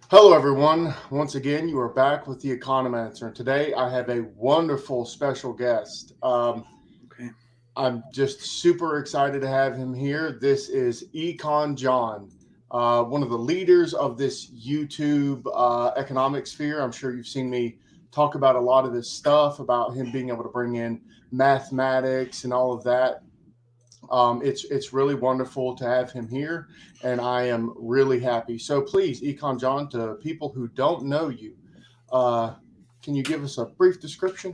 Hello, everyone. Once again, you are back with the Economists, and today I have a wonderful special guest. Okay. I'm just super excited to have him here. This is Econjohn, one of the leaders of this YouTube economic sphere. I'm sure you've seen me talk about a lot of this stuff about him being able to bring in mathematics and all of that. It's really wonderful to have him here, and I am really happy. So please, Econ John, to people who don't know you, uh, can you give us a brief description?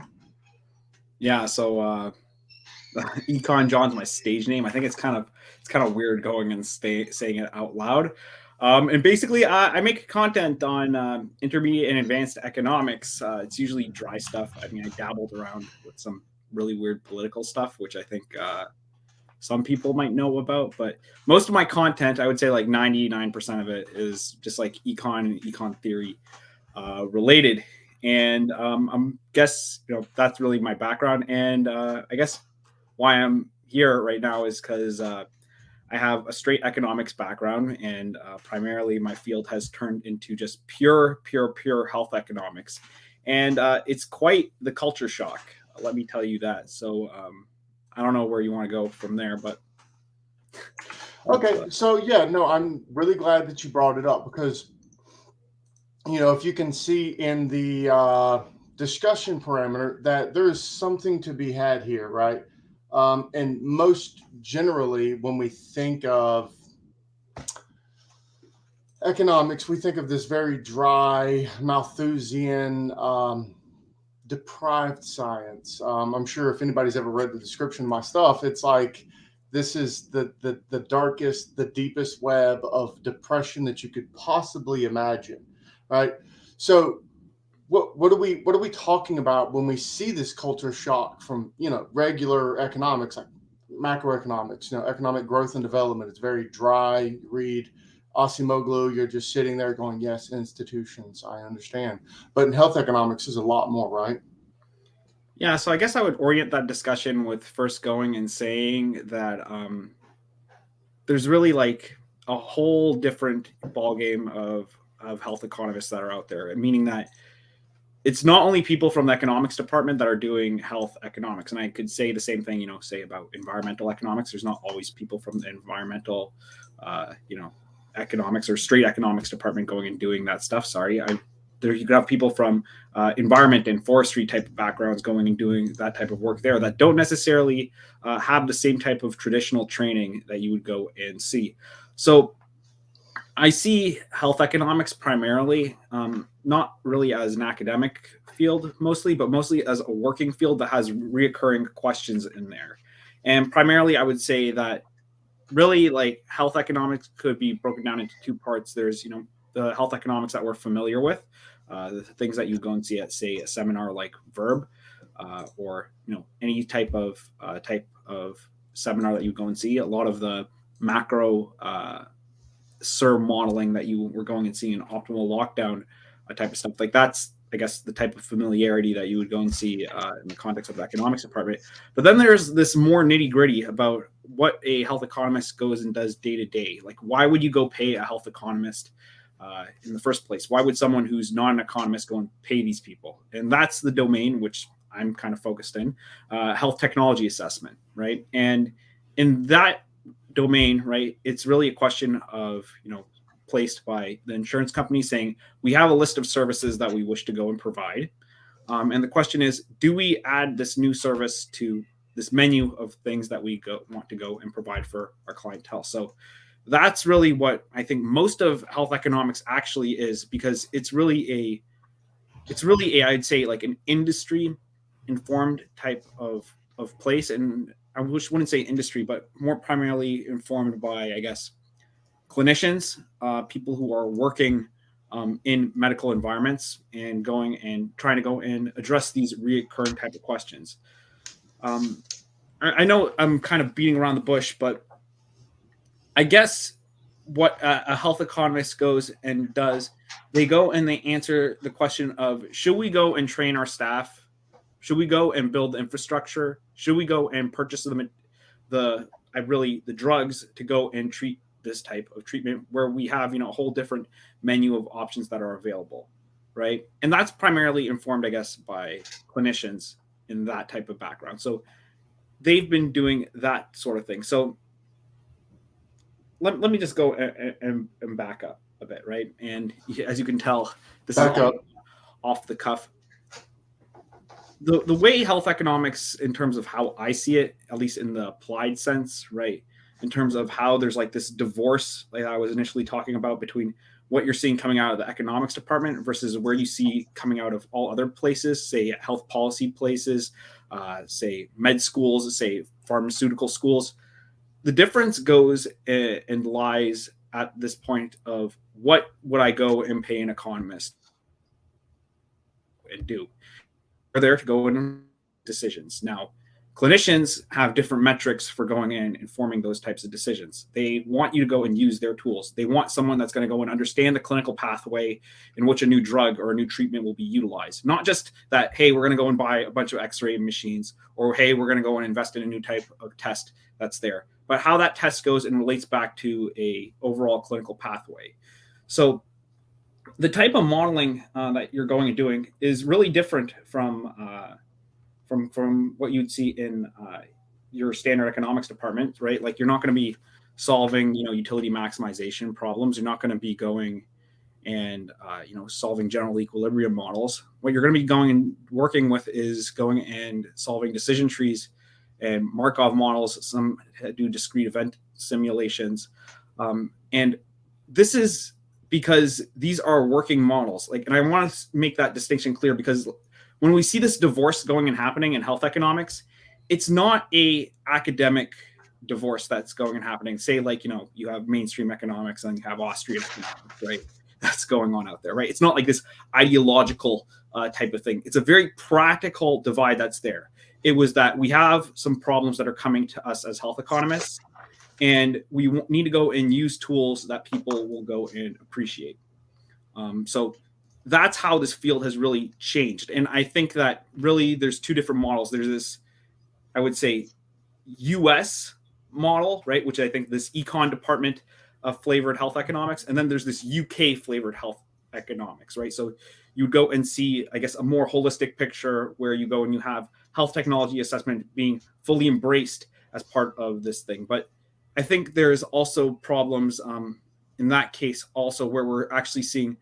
Yeah. Econjohn's my stage name. I think it's kind of weird going and saying it out loud. And basically, I make content on intermediate and advanced economics. It's usually dry stuff. I mean, I dabbled around with some really weird political stuff, which I think some people might know about. But most of my content, I would say like 99% of it, is just like econ and econ theory related. And I'm guess that's really my background. And I guess why I'm here right now is because I have a straight economics background, and primarily my field has turned into just pure health economics, and it's quite the culture shock. Let me tell you that. So I don't know where you want to go from there, but that's Okay, so yeah, no, I'm really glad that you brought it up because if you can see in the discussion parameter that there is something to be had here, right? And most generally, when we think of economics, we think of this very dry, Malthusian, deprived science. I'm sure if anybody's ever read the description of my stuff, it's like this is the darkest, the deepest web of depression that you could possibly imagine, right? So what are we talking about when we see this culture shock from regular economics like macroeconomics, economic growth and development? It's very dry. You read Asimoglu, you're just sitting there going, yes, institutions, I understand. But in health economics is a lot more, right? yeah. So I guess I would orient that discussion with first going and saying that there's really like a whole different ballgame of health economists that are out there, meaning that it's not only people from the economics department that are doing health economics. And I could say the same thing, say about environmental economics. There's not always people from the environmental, uh, you know, economics or straight economics department going and doing that stuff. Sorry, there you could have people from environment and forestry type of backgrounds going and doing that type of work there that don't necessarily have the same type of traditional training that you would go and see. So I see health economics primarily, not really as an academic field mostly, but mostly as a working field that has reoccurring questions in there. And primarily, I would say that really like health economics could be broken down into two parts. There's, the health economics that we're familiar with, the things that you go and see at, say, a seminar like Verb, or, any type of seminar that you go and see. A lot of the macro SIR modeling that you were going and seeing, optimal lockdown type of stuff. Like that's, I guess, the type of familiarity that you would go and see in the context of the economics department. But then there's this more nitty gritty about what a health economist goes and does day to day. Like, why would you go pay a health economist in the first place? Why would someone who's not an economist go and pay these people? And that's the domain which I'm kind of focused in, health technology assessment, right? And in that domain, right, it's really a question of, placed by the insurance company saying, we have a list of services that we wish to go and provide. And the question is, do we add this new service to this menu of things that we want to go and provide for our clientele? So that's really what I think most of health economics actually is, because it's really a I'd say like an industry informed type of place. And I wouldn't say industry, but more primarily informed by, I guess, clinicians, people who are working in medical environments and going and trying to go and address these reoccurring type of questions. Um, I know I'm kind of beating around the bush, but I guess what a health economist goes and does, they go and they answer the question of, should we go and train our staff? Should we go and build infrastructure? Should we go and purchase the drugs to go and treat this type of treatment, where we have, a whole different menu of options that are available, right? And that's primarily informed, I guess, by clinicians in that type of background. So they've been doing that sort of thing. So let me just go and back up a bit, right? And as you can tell, this Back is up. off the cuff. The way health economics, in terms of how I see it, at least in the applied sense, right, in terms of how there's like this divorce, like I was initially talking about, between what you're seeing coming out of the economics department versus where you see coming out of all other places, say health policy places, say med schools, say pharmaceutical schools. The difference goes and lies at this point of what would I go and pay an economist and do? Are there to go in decisions. Now, clinicians have different metrics for going in and forming those types of decisions. They want you to go and use their tools. They want someone that's going to go and understand the clinical pathway in which a new drug or a new treatment will be utilized. Not just that, hey, we're going to go and buy a bunch of x-ray machines, or hey, we're going to go and invest in a new type of test that's there, but how that test goes and relates back to a overall clinical pathway. So the type of modeling that you're going and doing is really different from what you'd see in your standard economics department, right? Like, you're not going to be solving, utility maximization problems. You're not going to be going and solving general equilibrium models. What you're going to be going and working with is going and solving decision trees and Markov models. Some do discrete event simulations, and this is because these are working models. Like, and I want to make that distinction clear, because when we see this divorce going and happening in health economics, it's not a academic divorce that's going and happening. Say, like, you have mainstream economics and you have Austrian economics, right? That's going on out there, right? It's not like this ideological type of thing. It's a very practical divide that's there. It was that we have some problems that are coming to us as health economists, and we need to go and use tools that people will go and appreciate. So that's how this field has really changed. And I think that really there's two different models. There's this, I would say, US model, right, which I think this Econ department of flavored health economics, and then there's this UK flavored health economics, right? So you go and see, I guess, a more holistic picture where you go and you have health technology assessment being fully embraced as part of this thing. But I think there's also problems in that case also, where we're actually seeing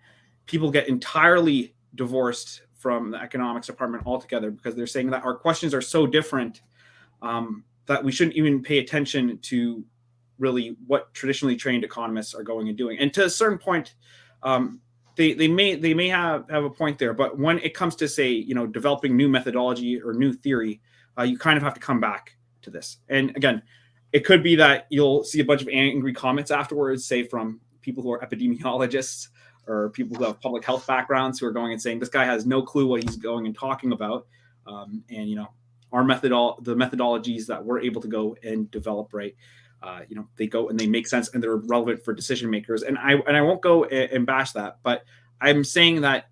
people get entirely divorced from the economics department altogether, because they're saying that our questions are so different that we shouldn't even pay attention to really what traditionally trained economists are going and doing. And to a certain point, they may have a point there, but when it comes to, say, developing new methodology or new theory, you kind of have to come back to this. And again, it could be that you'll see a bunch of angry comments afterwards, say from people who are epidemiologists or people who have public health backgrounds, who are going and saying, this guy has no clue what he's going and talking about. And our the methodologies that we're able to go and develop, right, they go and they make sense and they're relevant for decision makers. And I won't go and bash that, but I'm saying that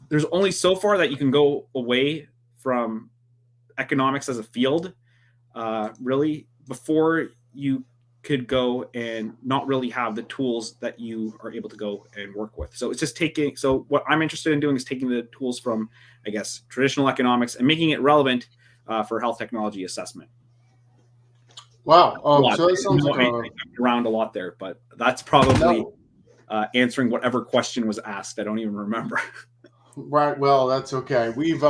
there's only so far that you can go away from economics as a field, really, before you could go and not really have the tools that you are able to go and work with. So it's just so what I'm interested in doing is taking the tools from, I guess, traditional economics and making it relevant for health technology assessment. Wow. So that sounds like around a lot there, but that's probably answering whatever question was asked. I don't even remember. Right. Well, that's okay. We've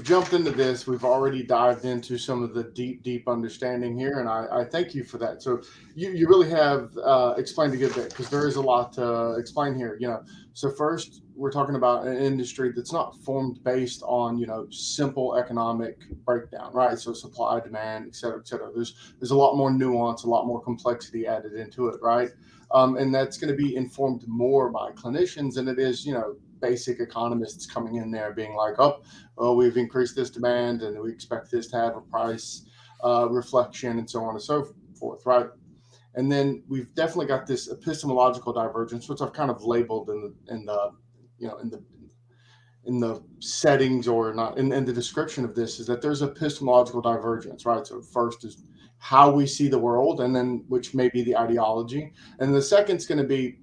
jumped into this. We've already dived into some of the deep understanding here, and I thank you for that. So you really have explained a good bit, because there is a lot to explain here. So first, we're talking about an industry that's not formed based on simple economic breakdown, right? So supply, demand, et cetera, et cetera. There's a lot more nuance, a lot more complexity added into it, right? And that's going to be informed more by clinicians than it is basic economists coming in there being like, oh, we've increased this demand and we expect this to have a price reflection and so on and so forth, right? And then we've definitely got this epistemological divergence, which I've kind of labeled in the settings, or not in the description of this, is that there's epistemological divergence, right? So first is how we see the world, and then which may be the ideology. And the second is going to be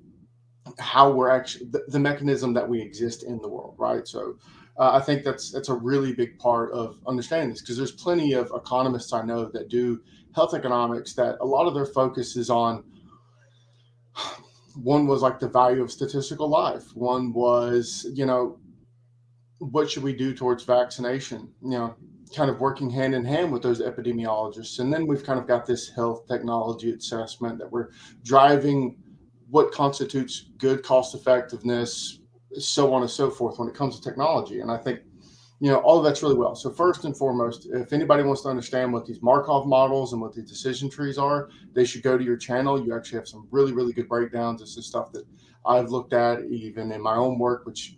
how we're actually the mechanism that we exist in the world, right? So I think that's a really big part of understanding this, because there's plenty of economists I know that do health economics that a lot of their focus is on. One was like the value of statistical life. One was, what should we do towards vaccination? Kind of working hand in hand with those epidemiologists. And then we've kind of got this health technology assessment that we're driving what constitutes good cost effectiveness, so on and so forth when it comes to technology. And I think, all of that's really well. So first and foremost, if anybody wants to understand what these Markov models and what these decision trees are, they should go to your channel. You actually have some really, really good breakdowns. This is stuff that I've looked at even in my own work, which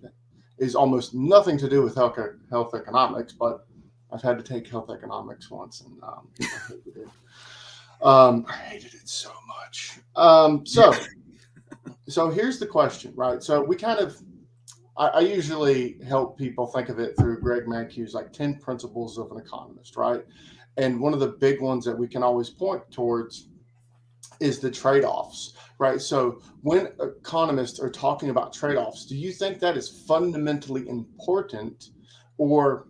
is almost nothing to do with health economics, but I've had to take health economics once, and I hated it. I hated it so much. So here's the question, right? So we kind of, I usually help people think of it through Greg Mankiw's like 10 principles of an economist, right? And one of the big ones that we can always point towards is the trade-offs, right? So when economists are talking about trade-offs, do you think that is fundamentally important, or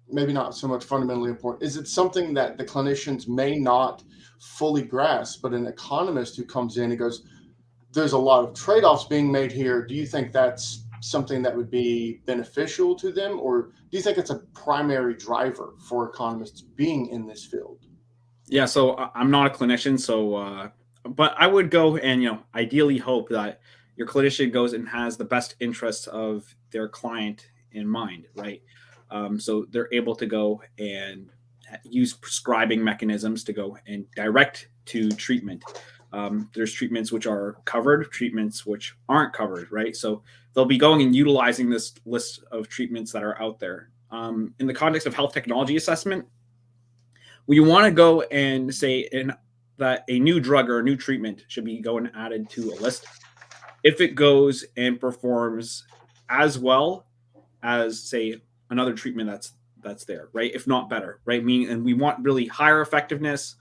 maybe not so much fundamentally important? Is it something that the clinicians may not fully grasp, but an economist who comes in and goes, there's a lot of trade-offs being made here. Do you think that's something that would be beneficial to them, or do you think it's a primary driver for economists being in this field? Yeah, so I'm not a clinician, so but I would go and ideally hope that your clinician goes and has the best interests of their client in mind, right? So they're able to go and use prescribing mechanisms to go and direct to treatment. There's treatments which are covered, treatments which aren't covered, right? So they'll be going and utilizing this list of treatments that are out there. In the context of health technology assessment, we want to go and say that a new drug or a new treatment should be going added to a list if it goes and performs as well as, say, another treatment that's there, right? If not better, right? Meaning, and we want really higher effectiveness,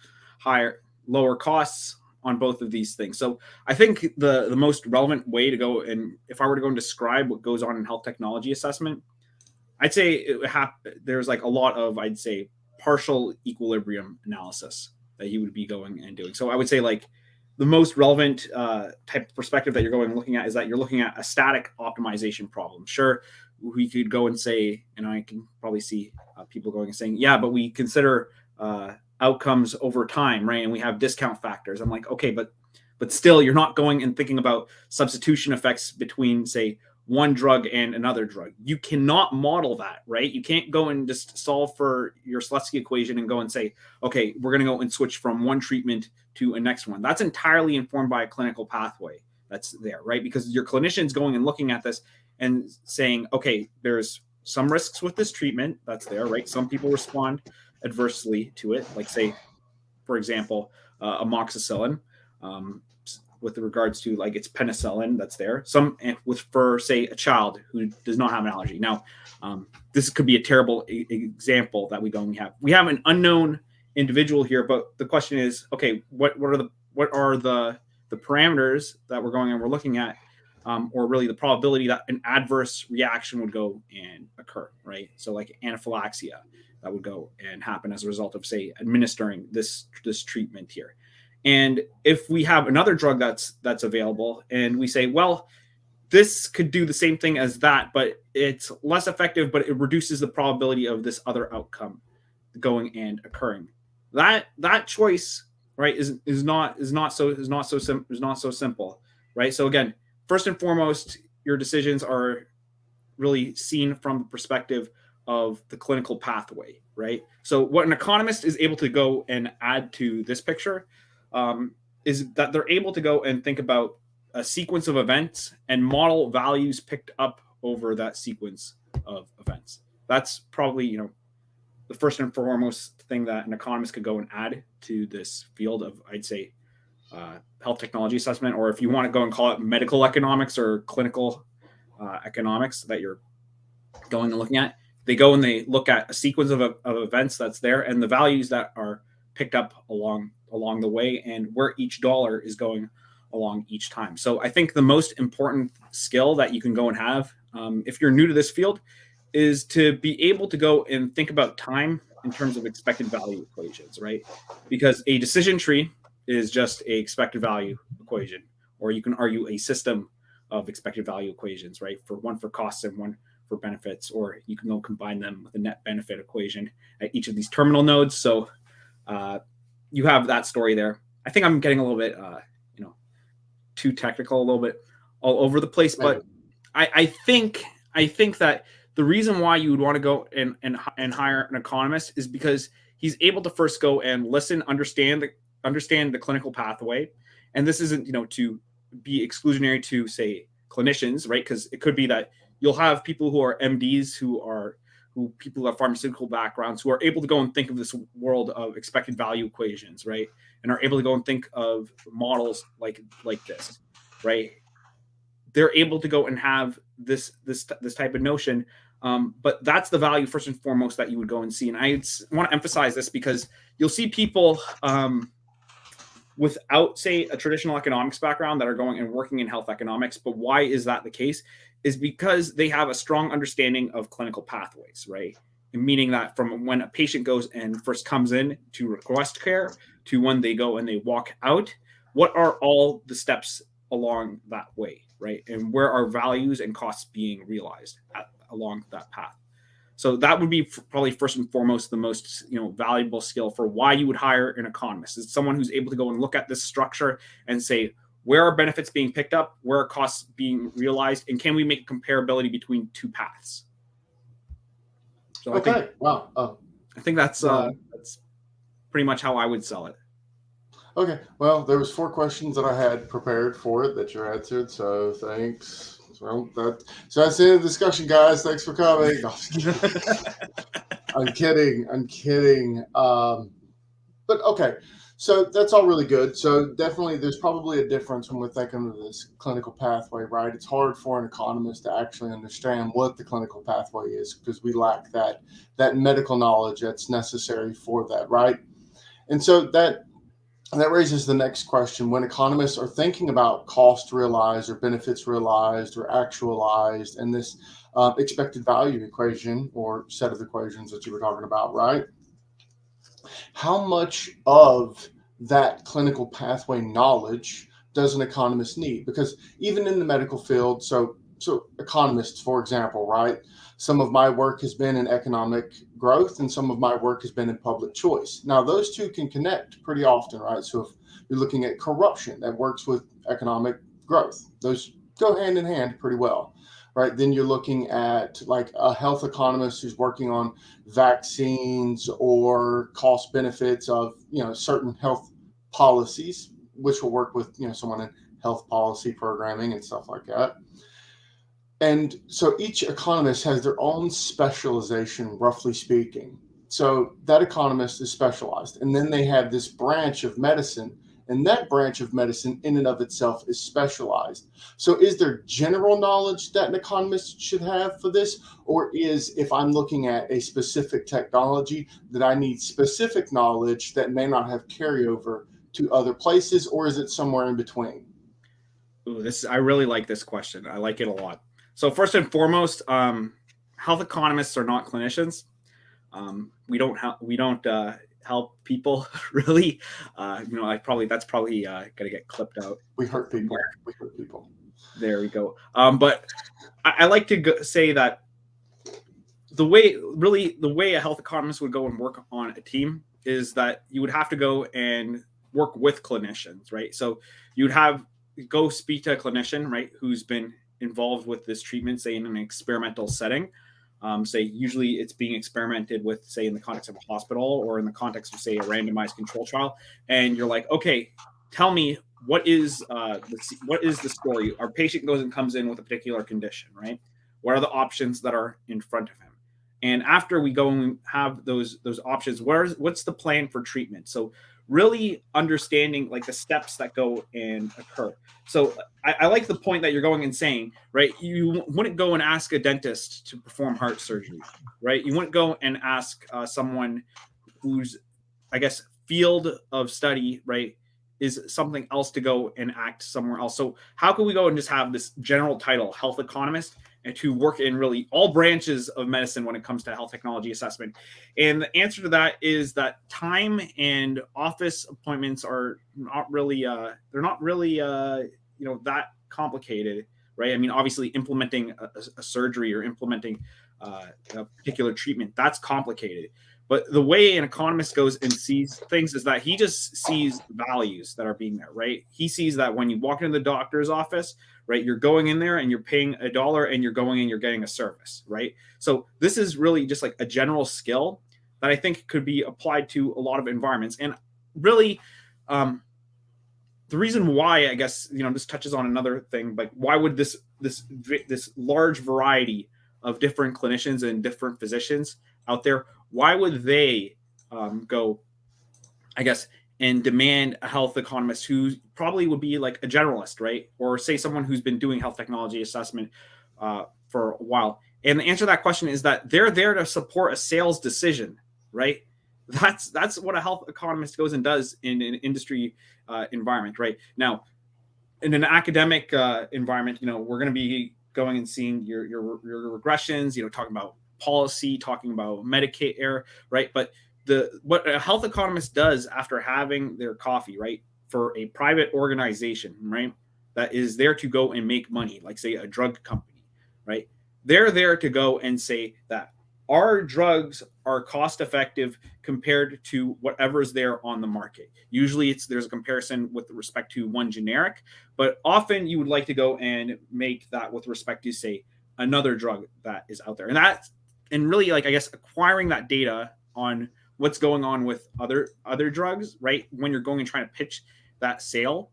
lower costs on both of these things. So I think the most relevant way to go, and if I were to go and describe what goes on in health technology assessment, I'd say there's like a lot of, I'd say, partial equilibrium analysis that he would be going and doing. So I would say like the most relevant type of perspective that you're going and looking at is that you're looking at a static optimization problem. Sure, we could go and say, and I can probably see people going and saying, yeah, but we consider outcomes over time, right? And we have discount factors. I'm like, okay, but still, you're not going and thinking about substitution effects between, say, one drug and another drug. You cannot model that, right? You can't go and just solve for your Slutsky equation and go and say, okay, we're going to go and switch from one treatment to a next one. That's entirely informed by a clinical pathway that's there, right? Because your clinician's going and looking at this and saying, okay, there's some risks with this treatment that's there, right? Some people respond adversely to it, like, say, for example, amoxicillin. With regards to like its penicillin that's there, some for say a child who does not have an allergy. Now, this could be a terrible example that we have an unknown individual here, but the question is, okay, what are the parameters that we're going and we're looking at, or really the probability that an adverse reaction would go and occur, right? So like anaphylaxia that would go and happen as a result of, say, administering this treatment here. And if we have another drug that's available and we say, well, this could do the same thing as that, but it's less effective, but it reduces the probability of this other outcome going and occurring. That choice, right, is not so simple, right? So again, first and foremost, your decisions are really seen from the perspective of the clinical pathway, right? So what an economist is able to go and add to this picture is that they're able to go and think about a sequence of events and model values picked up over that sequence of events. That's probably, the first and foremost thing that an economist could go and add to this field of, I'd say, health technology assessment, or if you want to go and call it medical economics or clinical economics that you're going and looking at. They go and they look at a sequence of events that's there and the values that are picked up along the way, and where each dollar is going along each time. So I think the most important skill that you can go and have, if you're new to this field, is to be able to go and think about time in terms of expected value equations, right? Because a decision tree is just a expected value equation, or you can argue a system of expected value equations, right? For one for costs and one for benefits, or you can go combine them with a net benefit equation at each of these terminal nodes. So you have that story there. I think I'm getting a little bit, too technical, a little bit all over the place, but I think that the reason why you would want to go and hire an economist is because he's able to first go and listen, understand the clinical pathway, and this isn't to be exclusionary to say clinicians, right? Because it could be that you'll have people who are MDs who people who have pharmaceutical backgrounds who are able to go and think of this world of expected value equations, right? And are able to go and think of models like this, right? They're able to go and have this type of notion. But that's the value first and foremost that you would go and see. And I want to emphasize this because you'll see people without, say, a traditional economics background that are going and working in health economics. But why is that the case? Is because they have a strong understanding of clinical pathways, right? And meaning that from when a patient goes and first comes in to request care to when they go and they walk out, what are all the steps along that way, right? And where are values and costs being realized along that path? So that would be probably first and foremost the most valuable skill for why you would hire an economist. Is someone who's able to go and look at this structure and say, where are benefits being picked up, where are costs being realized, and can we make a comparability between two paths? So okay, I think that's pretty much how I would sell it. Okay, well, there was 4 questions that I had prepared for it that you answered, so thanks. So that's the end of the discussion, guys. Thanks for coming. No, I'm kidding. But okay, so that's all really good. So definitely there's probably a difference when we're thinking of this clinical pathway, right? It's hard for an economist to actually understand what the clinical pathway is because we lack that medical knowledge that's necessary for that, right? And so that raises the next question. When economists are thinking about cost realized or benefits realized or actualized and this expected value equation or set of equations that you were talking about, right? How much of that clinical pathway knowledge does an economist need? Because even in the medical field, so economists, for example, right? Some of my work has been in economic growth and some of my work has been in public choice. Now, those two can connect pretty often, right? So if you're looking at corruption, that works with economic growth. Those go hand in hand pretty well, right? Then you're looking at like a health economist who's working on vaccines or cost benefits of, certain health policies, which will work with, someone in health policy programming and stuff like that. And so each economist has their own specialization, roughly speaking. So that economist is specialized. And then they have this branch of medicine, and that branch of medicine in and of itself is specialized. So is there general knowledge that an economist should have for this? Or is, if I'm looking at a specific technology, that I need specific knowledge that may not have carryover to other places? Or is it somewhere in between? Ooh, I really like this question. I like it a lot. So first and foremost, health economists are not clinicians. We don't help people really. That's probably gonna get clipped out. We hurt people. There we go. But I like to say that the way a health economist would go and work on a team is that you would have to go and work with clinicians, right? So you would go speak to a clinician, right, who's been involved with this treatment, say in an experimental setting. Say usually it's being experimented with, say in the context of a hospital or in the context of, say, a randomized control trial. And you're like, okay, tell me what is the story? Our patient goes and comes in with a particular condition, right? What are the options that are in front of him? And after we go and have those options, what's the plan for treatment? So really understanding like the steps that go and occur. So I like the point that you're going and saying, right? You wouldn't go and ask a dentist to perform heart surgery, right? You wouldn't go and ask someone who's, I guess, field of study, right, is something else to go and act somewhere else. So how can we go and just have this general title, health economist, and to work in really all branches of medicine when it comes to health technology assessment? And the answer to that is that time and office appointments are not really, they're not really, that complicated, right? I mean, obviously implementing a surgery or implementing a particular treatment, that's complicated. But the way an economist goes and sees things is that he just sees values that are being there, right? He sees that when you walk into the doctor's office, right, you're going in there and you're paying $1 and you're going and you're getting a service, right? So this is really just like a general skill that I think could be applied to a lot of environments. And really, the reason why, I guess, this touches on another thing, like why would this large variety of different clinicians and different physicians out there, why would they go, I guess, and demand a health economist who probably would be like a generalist, right? Or say someone who's been doing health technology assessment for a while. And the answer to that question is that they're there to support a sales decision, right? That's what a health economist goes and does in an industry environment, right? Now, in an academic environment, we're going to be going and seeing your regressions, talking about policy, talking about Medicaid error, right? But what a health economist does after having their coffee, right, for a private organization, right, that is there to go and make money, like say a drug company, right? They're there to go and say that our drugs are cost effective compared to whatever's there on the market. Usually there's a comparison with respect to one generic, but often you would like to go and make that with respect to, say, another drug that is out there. And really, like, I guess, acquiring that data on what's going on with other drugs, right? When you're going and trying to pitch that sale,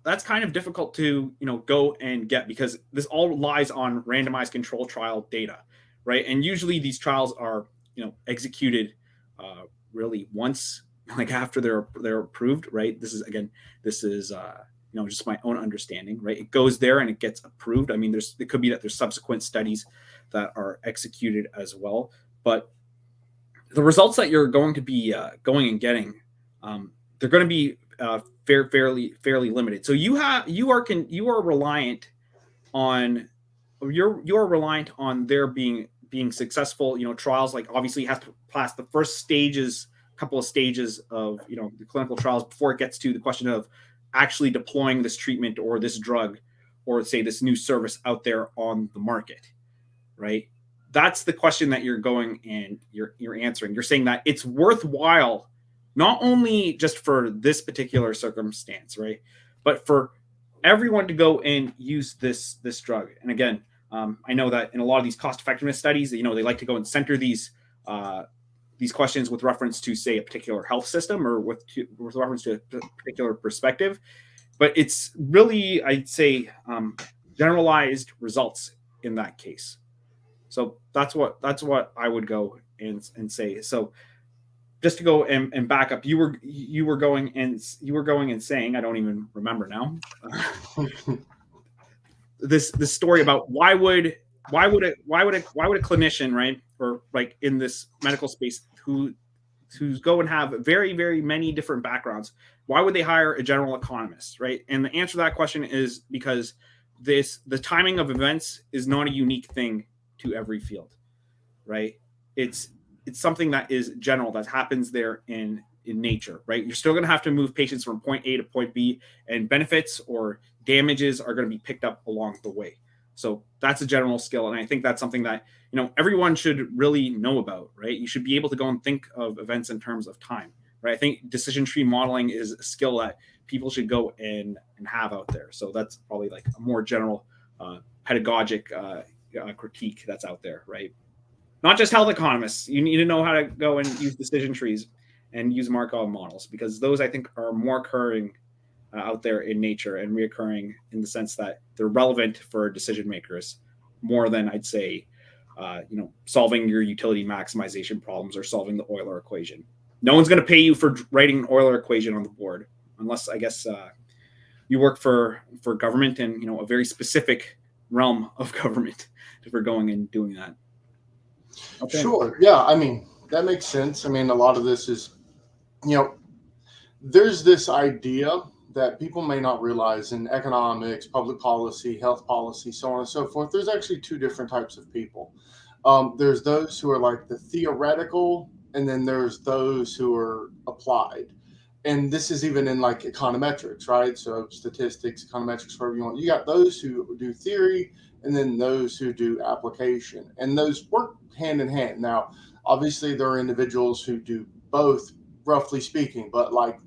that's kind of difficult to, go and get, because this all relies on randomized control trial data, right? And usually these trials are, executed really once, like after they're approved, right? This is just my own understanding, right? It goes there and it gets approved. I mean, it could be that there's subsequent studies that are executed as well, but the results that you're going to be going and getting, they're going to be fairly limited. So you are reliant on there being successful, trials. Like, obviously you have to pass the first couple of stages of, the clinical trials before it gets to the question of actually deploying this treatment or this drug or, say, this new service out there on the market, right? That's the question that you're going and you're answering. You're saying that it's worthwhile, not only just for this particular circumstance, right, but for everyone to go and use this drug. And again, I know that in a lot of these cost effectiveness studies, they like to go and center these questions with reference to, say, a particular health system or with reference to a particular perspective. But it's really, I'd say, generalized results in that case. So that's what I would go and say. So just to go and back up, you were going and saying, I don't even remember now, this story about why would a clinician, right, or like in this medical space, who's go and have very, very many different backgrounds, why would they hire a general economist, right? And the answer to that question is because the timing of events is not a unique thing to every field, right? It's something that is general, that happens there in nature, right? You're still going to have to move patients from point A to point B, and benefits or damages are going to be picked up along the way. So that's a general skill. And I think that's something that, everyone should really know about, right? You should be able to go and think of events in terms of time, right? I think decision tree modeling is a skill that people should go and have out there. So that's probably like a more general pedagogic critique that's out there, right? Not just health economists. You need to know how to go and use decision trees and use Markov models, because those, I think, are more occurring out there in nature and reoccurring in the sense that they're relevant for decision makers more than, I'd say, solving your utility maximization problems or solving the Euler equation. No one's going to pay you for writing an Euler equation on the board, unless, I guess, you work for government and, a very specific realm of government for going and doing that. Okay. Sure. Yeah. I mean, that makes sense. I mean, a lot of this is you know, there's this idea that people may not realize in economics, public policy, health policy, so on and so forth. There's actually two different types of people. There's those who are like the theoretical, and then there's those who are applied. And this is even in like econometrics, right? So statistics, econometrics, whatever you want. You got those who do theory, and then those who do application, and those work hand in hand. Now, obviously, there are individuals who do both, roughly speaking, but like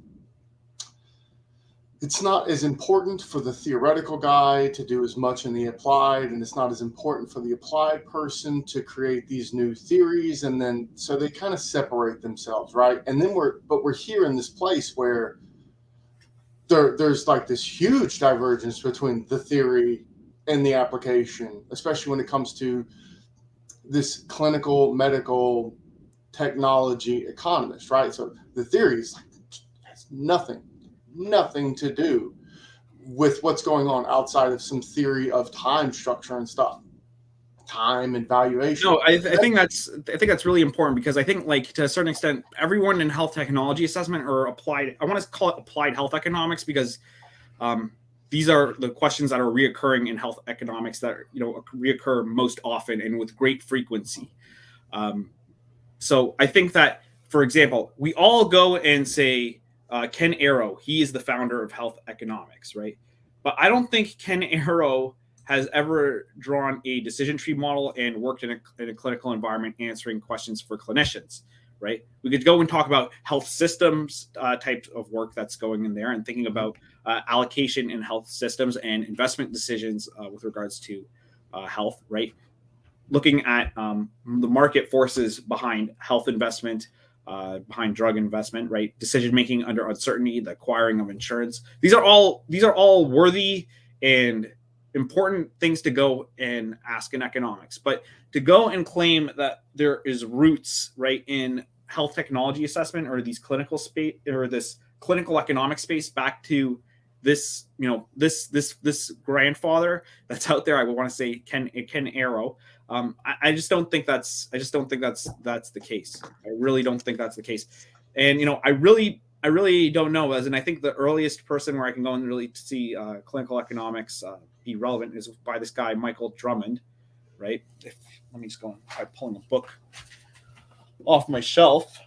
it's not as important for the theoretical guy to do as much in the applied, and it's not as important for the applied person to create these new theories. And then so they kind of separate themselves, right? And then we're here in this place where there's like this huge divergence between the theory and the application, especially when it comes to this clinical medical technology economist, right? So the theory is like has nothing to do with what's going on outside of some theory of time structure and stuff, time and valuation. No, I think that's really important, because I think, like, to a certain extent, everyone in health technology assessment or applied, I want to call it applied health economics, because these are the questions that are reoccurring in health economics that reoccur most often and with great frequency. So I think that, for example, we all go and say Ken Arrow, he is the founder of health economics, right? But I don't think Ken Arrow has ever drawn a decision tree model and worked in a clinical environment answering questions for clinicians, right? We could go and talk about health systems type of work that's going in there, and thinking about allocation in health systems and investment decisions with regards to health, right? Looking at the market forces behind health investment, behind drug investment, right? Decision making under uncertainty, the acquiring of insurance. These are all worthy and important things to go and ask in economics. But to go and claim that there is roots, right, in health technology assessment or these clinical space or this clinical economic space back to this, this grandfather that's out there, I would want to say Ken Arrow. I just don't think that's the case. I really don't think that's the case. And I really don't know. And I think the earliest person where I can go and really see clinical economics be relevant is by this guy Michael Drummond, right? Let me just go and try pulling a book off my shelf.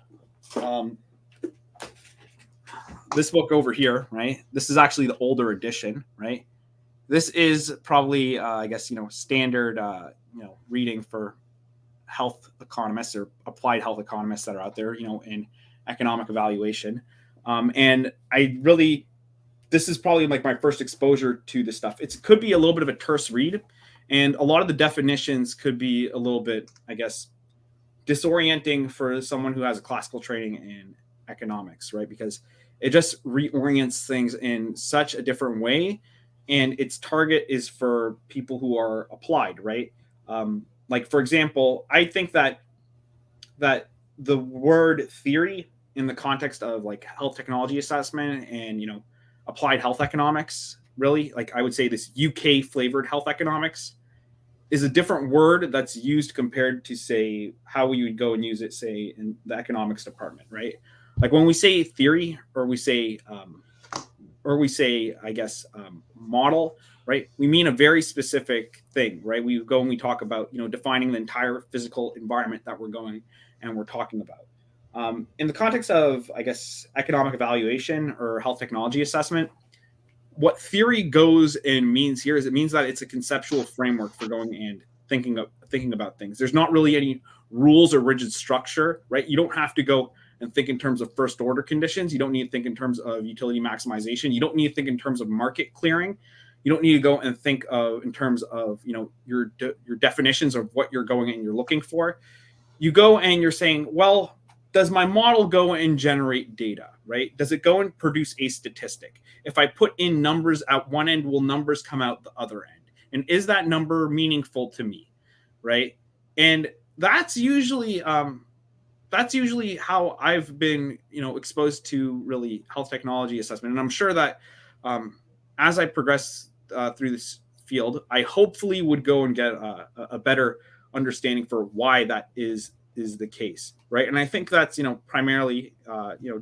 This book over here, right? This is actually the older edition, right? This is probably, I guess, standard, reading for health economists or applied health economists that are out there, in economic evaluation. And this is probably like my first exposure to this stuff. It could be a little bit of a terse read, and a lot of the definitions could be a little bit, I guess, disorienting for someone who has a classical training in economics, right? Because it just reorients things in such a different way, and its target is for people who are applied, right? Like, for example, I think that the word theory in the context of like health technology assessment and applied health economics, really, like, I would say this UK flavored health economics is a different word that's used compared to, say, how we would go and use it, say, in the economics department, right? Like when we say theory, or we say, I guess, model, right? We mean a very specific thing, right? We go and we talk about, defining the entire physical environment that we're going and we're talking about. In the context of, I guess, economic evaluation or health technology assessment, what theory goes and means here is it means that it's a conceptual framework for going and thinking about things. There's not really any rules or rigid structure, right? You don't have to go and think in terms of first order conditions. You don't need to think in terms of utility maximization. You don't need to think in terms of market clearing. You don't need to go and think of in terms of your definitions of what you're going and you're looking for. You go and you're saying, well, does my model go and generate data, right? Does it go and produce a statistic? If I put in numbers at one end, will numbers come out the other end? And is that number meaningful to me, right? And that's usually how I've been, exposed to really health technology assessment. And I'm sure that as I progress through this field, I hopefully would go and get a better understanding for why that is is the case, right? And I think that's primarily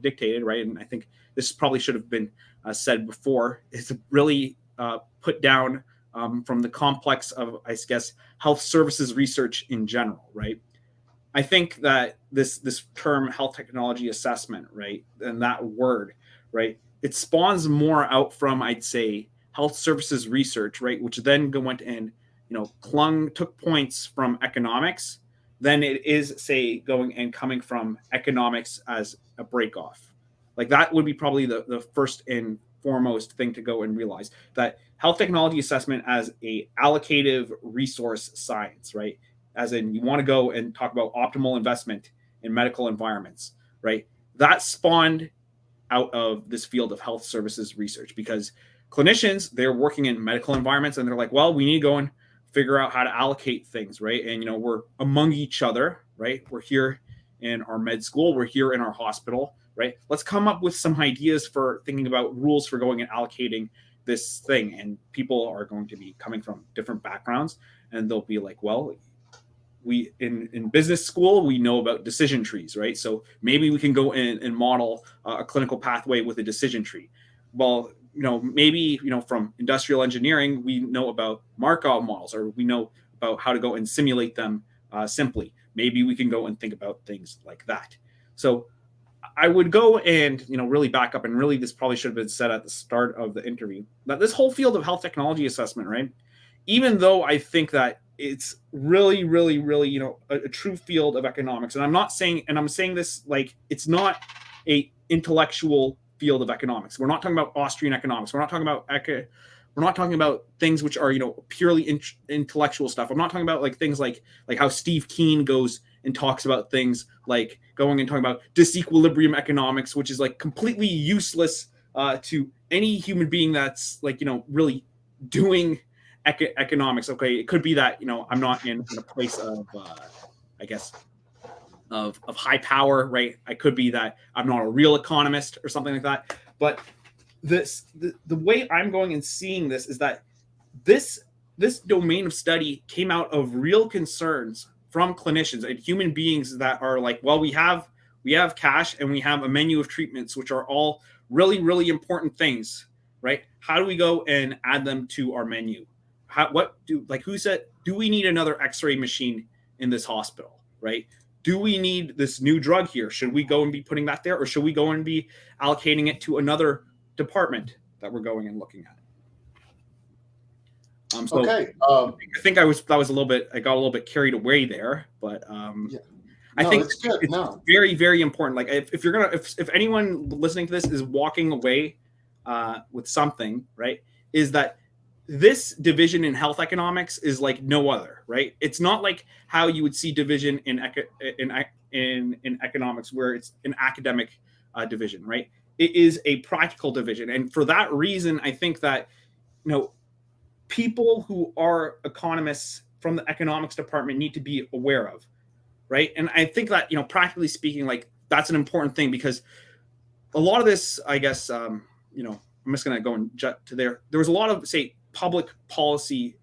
dictated, right? And I think this probably should have been said before. It's really put down from the complex of, I guess, health services research in general, right? I think that this term health technology assessment, right, and that word, right, it spawns more out from, I'd say, health services research, right, which then went and took points from economics. Then it is, say, going and coming from economics as a break off. Like that would be probably the first and foremost thing to go and realize, that health technology assessment as a allocative resource science, right? As in, you want to go and talk about optimal investment in medical environments, right? That spawned out of this field of health services research, because clinicians, they're working in medical environments and they're like, well, we need to go and figure out how to allocate things, right? And we're among each other, right? We're here in our med school, we're here in our hospital, right? Let's come up with some ideas for thinking about rules for going and allocating this thing. And people are going to be coming from different backgrounds, and they'll be like, well, we in business school, we know about decision trees, right? So maybe we can go in and model a clinical pathway with a decision tree. Well, maybe from industrial engineering, we know about Markov models, or we know about how to go and simulate them simply. Maybe we can go and think about things like that. So I would go and really back up, and really this probably should have been said at the start of the interview, that this whole field of health technology assessment, right, even though I think that it's really, really, really, a true field of economics. And I'm saying this like it's not a intellectual field of economics. We're not talking about Austrian economics. We're not talking about things which are purely intellectual stuff. I'm not talking about like things like how Steve Keen goes and talks about things like going and talking about disequilibrium economics, which is like completely useless to any human being that's like really doing economics. Okay, it could be that I'm not in a place of I guess of high power, right? I could be that I'm not a real economist or something like that. But the way I'm going and seeing this is that this domain of study came out of real concerns from clinicians and human beings that are like, well, we have cash and we have a menu of treatments, which are all really, really important things, right? How do we go and add them to our menu? Who said, do we need another x-ray machine in this hospital, right? Do we need this new drug here? Should we go and be putting that there, or should we go and be allocating it to another department that we're going and looking at? Okay. I think I got a little bit carried away there, but I think it's very, very important. Like if anyone listening to this is walking away with something, right, is that this division in health economics is like no other, right? It's not like how you would see division in economics, where it's an academic division, right? It is a practical division, and for that reason, I think that people who are economists from the economics department need to be aware of, right? And I think that practically speaking, like that's an important thing, because a lot of this, I guess, I'm just going to go and jut to there. There was a lot of, say, public policy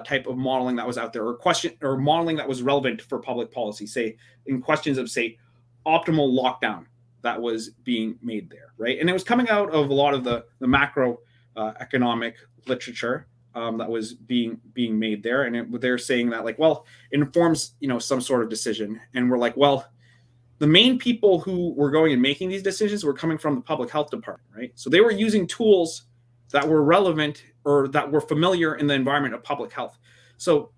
type of modeling that was out there, or modeling that was relevant for public policy, say in questions of, say, optimal lockdown that was being made there, right? And it was coming out of a lot of the macro economic literature that was being made there, and they're saying that like, well, it informs some sort of decision, and we're like, well, the main people who were going and making these decisions were coming from the public health department, right? So they were using tools that were relevant or that were familiar in the environment of public health. So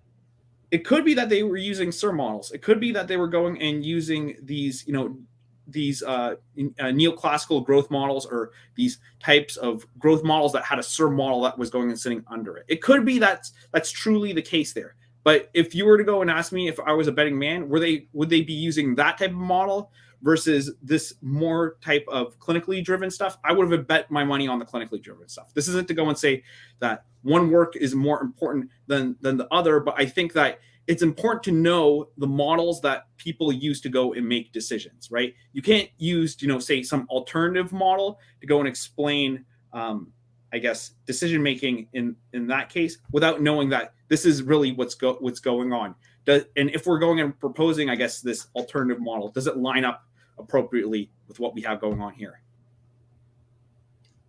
it could be that they were using SIR models. It could be that they were going and using these, neoclassical growth models, or these types of growth models that had a SIR model that was going and sitting under it. It could be that's truly the case there. But if you were to go and ask me if I was a betting man, would they be using that type of model versus this more type of clinically driven stuff? I would have bet my money on the clinically driven stuff. This isn't to go and say that one work is more important than the other, but I think that it's important to know the models that people use to go and make decisions, right? You can't use, say some alternative model to go and explain, I guess, decision making in that case without knowing that this is really what's going on. And if we're going and proposing, I guess, this alternative model, does it line up appropriately with what we have going on here?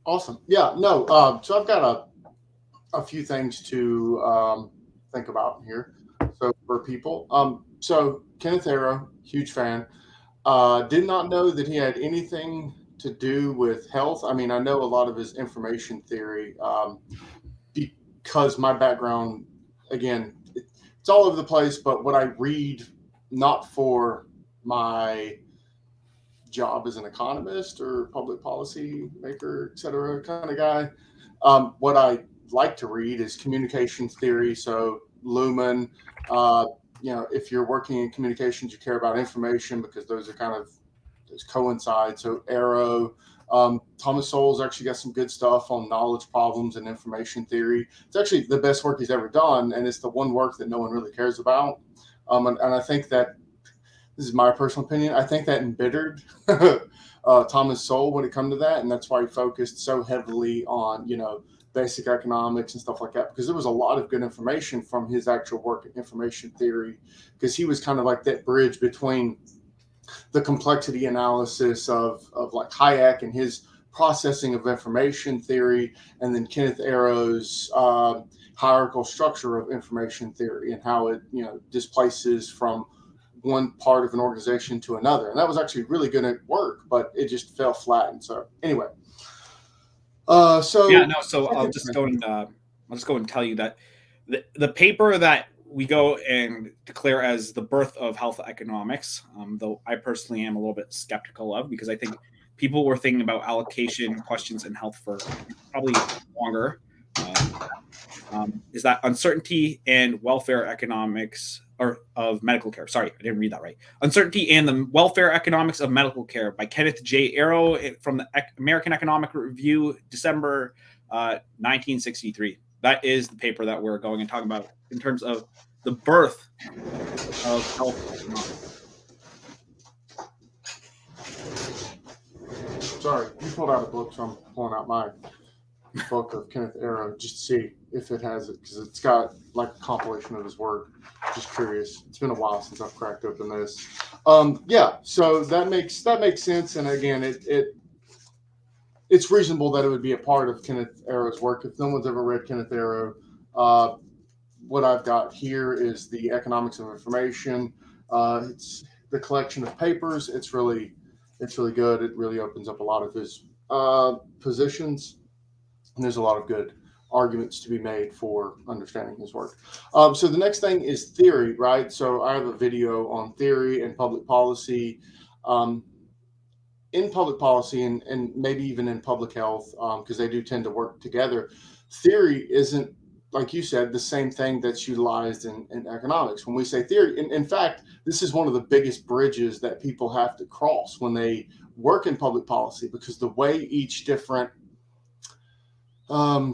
Awesome. Yeah, no. So I've got a few things to think about here. So for people, so Kenneth Arrow, huge fan. Did not know that he had anything to do with health. I mean, I know a lot of his information theory because my background, again, it's all over the place. But what I read, not for my job as an economist or public policy maker, et cetera, kind of guy. What I like to read is communication theory. So Luhmann, if you're working in communications, you care about information because those coincide. So Arrow, Thomas Sowell's actually got some good stuff on knowledge problems and information theory. It's actually the best work he's ever done, and it's the one work that no one really cares about. And I think that, this is my personal opinion, I think that embittered Thomas Sowell when it comes to that, and that's why he focused so heavily on, basic economics and stuff like that, because there was a lot of good information from his actual work in information theory, because he was kind of like that bridge between the complexity analysis of like Hayek and his processing of information theory, and then Kenneth Arrow's hierarchical structure of information theory and how it displaces from one part of an organization to another. And that was actually really good at work, but it just fell flat. And so anyway, So I'll just go and tell you that the paper that we go and declare as the birth of health economics, though I personally am a little bit skeptical of, because I think people were thinking about allocation questions in health for probably longer, is that uncertainty and welfare economics or of medical care. Sorry, I didn't read that right. Uncertainty and the Welfare Economics of Medical Care by Kenneth J. Arrow from the American Economic Review, December 1963. That is the paper that we're going and talking about in terms of the birth of health economics. Sorry, you pulled out a book, so I'm pulling out my book of Kenneth Arrow just to see if it has it, because it's got like a compilation of his work. Just curious. It's been a while since I've cracked open this. So that makes sense. And again, it's reasonable that it would be a part of Kenneth Arrow's work. If no one's ever read Kenneth Arrow, what I've got here is the Economics of Information. It's the collection of papers. It's really good. It really opens up a lot of his positions, and there's a lot of good arguments to be made for understanding his work. So the next thing is theory, right? So I have a video on theory and public policy. In public policy and maybe even in public health, because they do tend to work together, theory isn't, like you said, the same thing that's utilized in economics. When we say theory, in fact, this is one of the biggest bridges that people have to cross when they work in public policy, because the way each different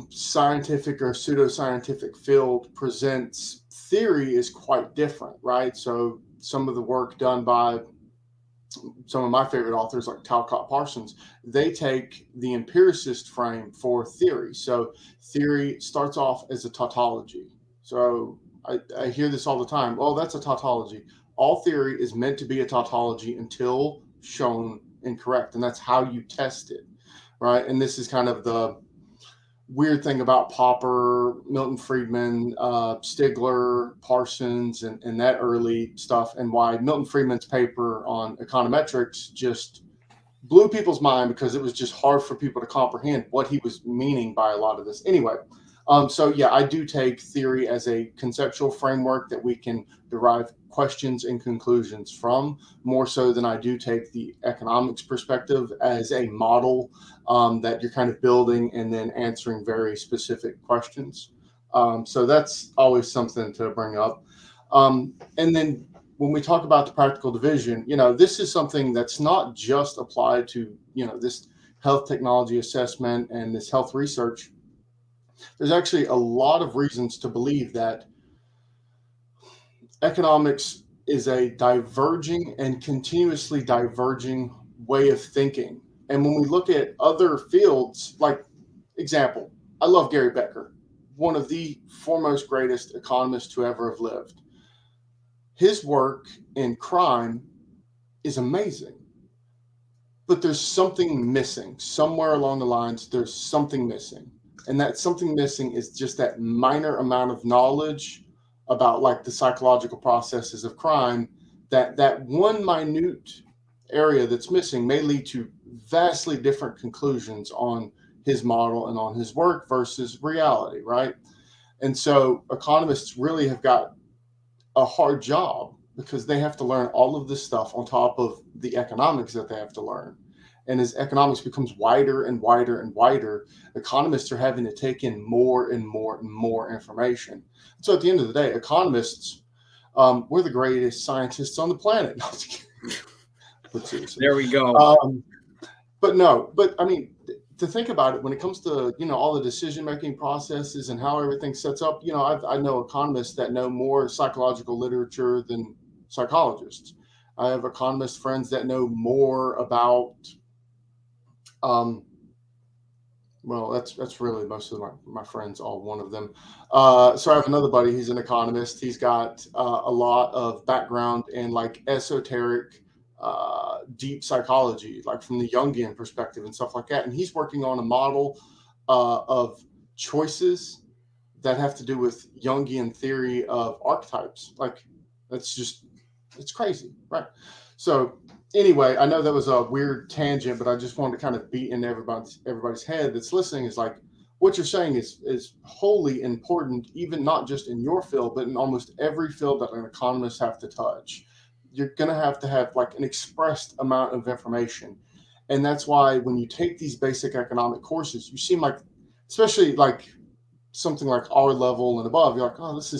scientific or pseudoscientific field presents theory is quite different, right? So some of the work done by some of my favorite authors like Talcott Parsons, they take the empiricist frame for theory. So theory starts off as a tautology. So I hear this all the time. Oh, that's a tautology. All theory is meant to be a tautology until shown incorrect. And that's how you test it, right? And this is kind of the weird thing about Popper, Milton Friedman, Stigler, Parsons, and that early stuff, and why Milton Friedman's paper on econometrics just blew people's mind, because it was just hard for people to comprehend what he was meaning by a lot of this. Anyway, so yeah, I do take theory as a conceptual framework that we can derive questions and conclusions from, more so than I do take the economics perspective as a model that you're kind of building and then answering very specific questions. So that's always something to bring up. And then when we talk about the practical division, this is something that's not just applied to, this health technology assessment and this health research. There's actually a lot of reasons to believe that economics is a diverging and continuously diverging way of thinking. And when we look at other fields, like example, I love Gary Becker, one of the foremost greatest economists to ever have lived. His work in crime is amazing, but there's something missing somewhere along the lines. There's something missing, and that something missing is just that minor amount of knowledge about like the psychological processes of crime. That one minute area that's missing may lead to vastly different conclusions on his model and on his work versus reality, right? And so economists really have got a hard job because they have to learn all of this stuff on top of the economics that they have to learn. And as economics becomes wider and wider and wider, economists are having to take in more and more and more information. So at the end of the day, economists, we're the greatest scientists on the planet. But seriously. There we go. But I mean, to think about it, when it comes to, all the decision-making processes and how everything sets up, I know economists that know more psychological literature than psychologists. I have economist friends that know more about, well, that's really most of my friends, all one of them. So I have another buddy, he's an economist. He's got a lot of background in like esoteric, deep psychology, like from the Jungian perspective and stuff like that. And he's working on a model of choices that have to do with Jungian theory of archetypes. Like it's crazy, right? So anyway, I know that was a weird tangent, but I just wanted to kind of beat in everybody's head that's listening is like what you're saying is wholly important, even not just in your field, but in almost every field that an economist have to touch. You're going to have like an expressed amount of information. And that's why when you take these basic economic courses, you seem like, especially like something like our level and above, you're like, oh, this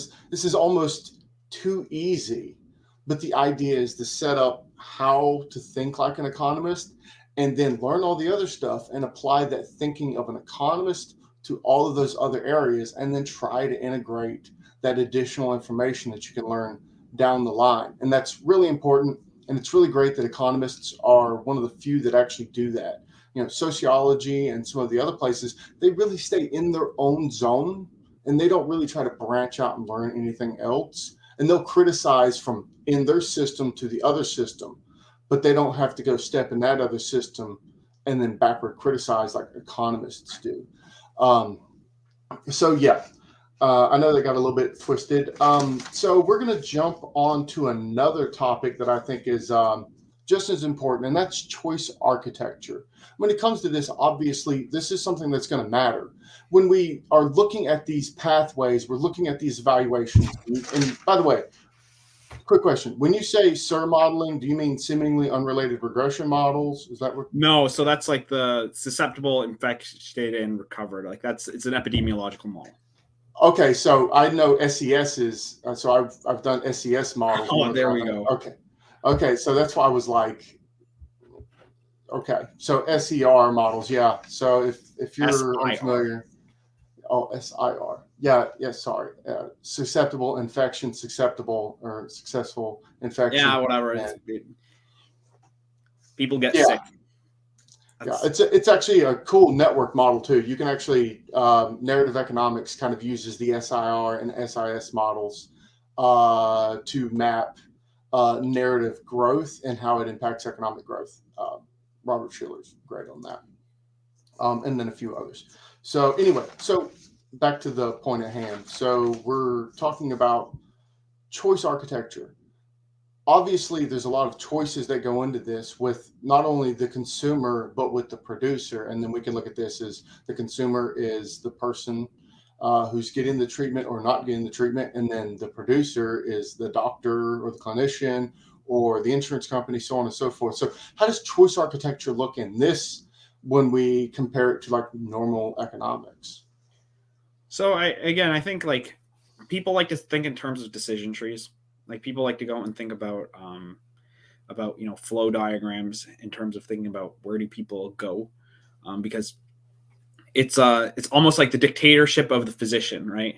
is almost too easy. But the idea is to set up how to think like an economist and then learn all the other stuff and apply that thinking of an economist to all of those other areas, and then try to integrate that additional information that you can learn down the line. And that's really important. And it's really great that economists are one of the few that actually do that. Sociology and some of the other places, they really stay in their own zone and they don't really try to branch out and learn anything else. And they'll criticize from in their system to the other system, but they don't have to go step in that other system and then backward criticize like economists do. So yeah, I know they got a little bit twisted. So we're going to jump on to another topic that I think is just as important, and that's choice architecture. When it comes to this, obviously, this is something that's going to matter. When we are looking at these pathways, we're looking at these evaluations. And by the way, quick question. When you say SIR modeling, do you mean seemingly unrelated regression models? Is that what? No, so that's like the susceptible, infected, and recovered. Like it's an epidemiological model. Okay, so I know SES is, so I've done SES models. Oh, there we go. Okay, so that's why I was like, okay, so SER models, yeah. So if you're unfamiliar, SIR, yeah, sorry, susceptible infection, susceptible or successful infection. Yeah, whatever. People get sick. Yeah, it's actually a cool network model too. You can actually narrative economics kind of uses the SIR and SIS models to map narrative growth and how it impacts economic growth. Robert Schiller's great on that, and then a few others. So anyway, so back to the point at hand. So we're talking about choice architecture. Obviously, there's a lot of choices that go into this with not only the consumer, but with the producer. And then we can look at this as the consumer is the person who's getting the treatment or not getting the treatment. And then the producer is the doctor or the clinician or the insurance company, so on and so forth. So how does choice architecture look in this when we compare it to like normal economics? So I think like people like to think in terms of decision trees. Like people like to go and think about flow diagrams in terms of thinking about where do people go, because it's almost like the dictatorship of the physician, right?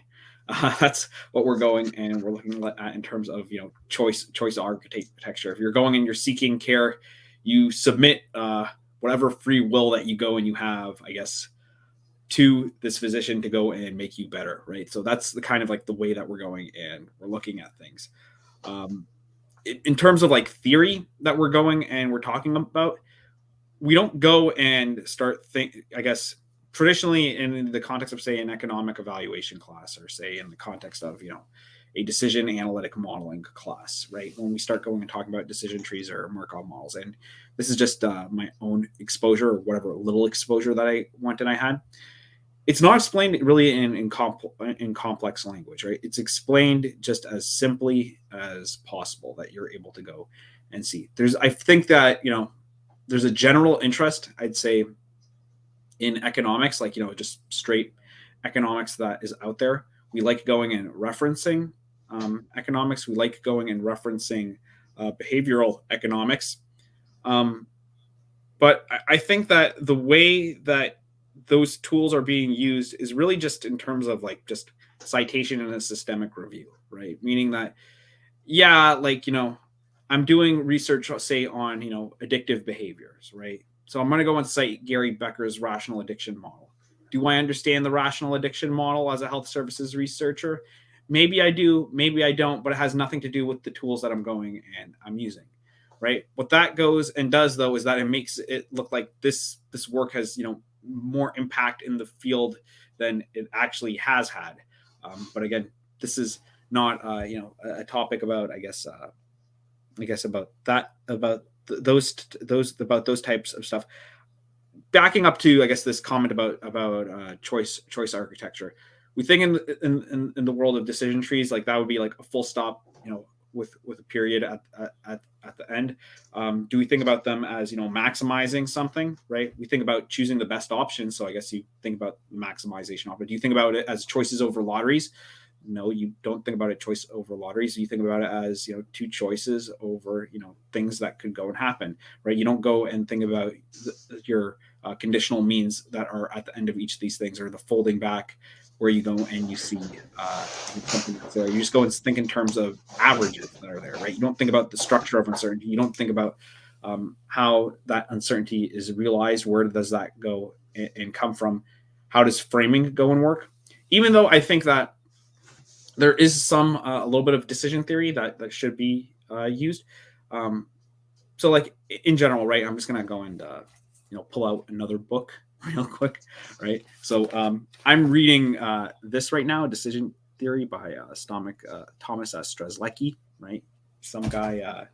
That's what we're going and we're looking at in terms of choice architecture. If you're going and you're seeking care, you submit whatever free will that you go and you have, I guess, to this physician to go and make you better, right? So that's the kind of like the way that we're going and we're looking at things. In terms of like theory that we're going and we're talking about, we don't go and start I guess traditionally in the context of say an economic evaluation class, or say in the context of a decision analytic modeling class, right? When we start going and talking about decision trees or Markov models, and this is just my own exposure or whatever little exposure that I went and I had. It's not explained really in complex language, right? It's explained just as simply as possible that you're able to go and see. I think that there's a general interest, I'd say, in economics, like just straight economics that is out there. We like going and referencing economics. We like going and referencing behavioral economics. But I think that the way that those tools are being used is really just in terms of like just citation and a systemic review, right? Meaning that, yeah, like, I'm doing research, say, on, addictive behaviors, right? So I'm going to go and cite Gary Becker's rational addiction model. Do I understand the rational addiction model as a health services researcher? Maybe I do, maybe I don't, but it has nothing to do with the tools that I'm going and I'm using, right? What that goes and does, though, is that it makes it look like this work has, more impact in the field than it actually has had. But again, this is not, a topic about, I guess about that, about those types of stuff. Backing up to, I guess, this comment about choice architecture, we think in the world of decision trees, like that would be like a full stop, with a period at the end. Do we think about them as maximizing something, right? We think about choosing the best option. So I guess you think about maximization of it. Do you think about it as choices over lotteries? No, you don't think about it choice over lotteries. You think about it as two choices over things that could go and happen, right? You don't go and think about your conditional means that are at the end of each of these things, or the folding back where you go and you see something that's there. You just go and think in terms of averages that are there, right? You don't think about the structure of uncertainty. You don't think about how that uncertainty is realized. Where does that go and come from? How does framing go and work? Even though I think that there is some a little bit of decision theory that should be used. So like in general, right? I'm just gonna go and pull out another book real quick, right? So I'm reading this right now, Decision Theory by Thomas Strzelecki, right? Some guy,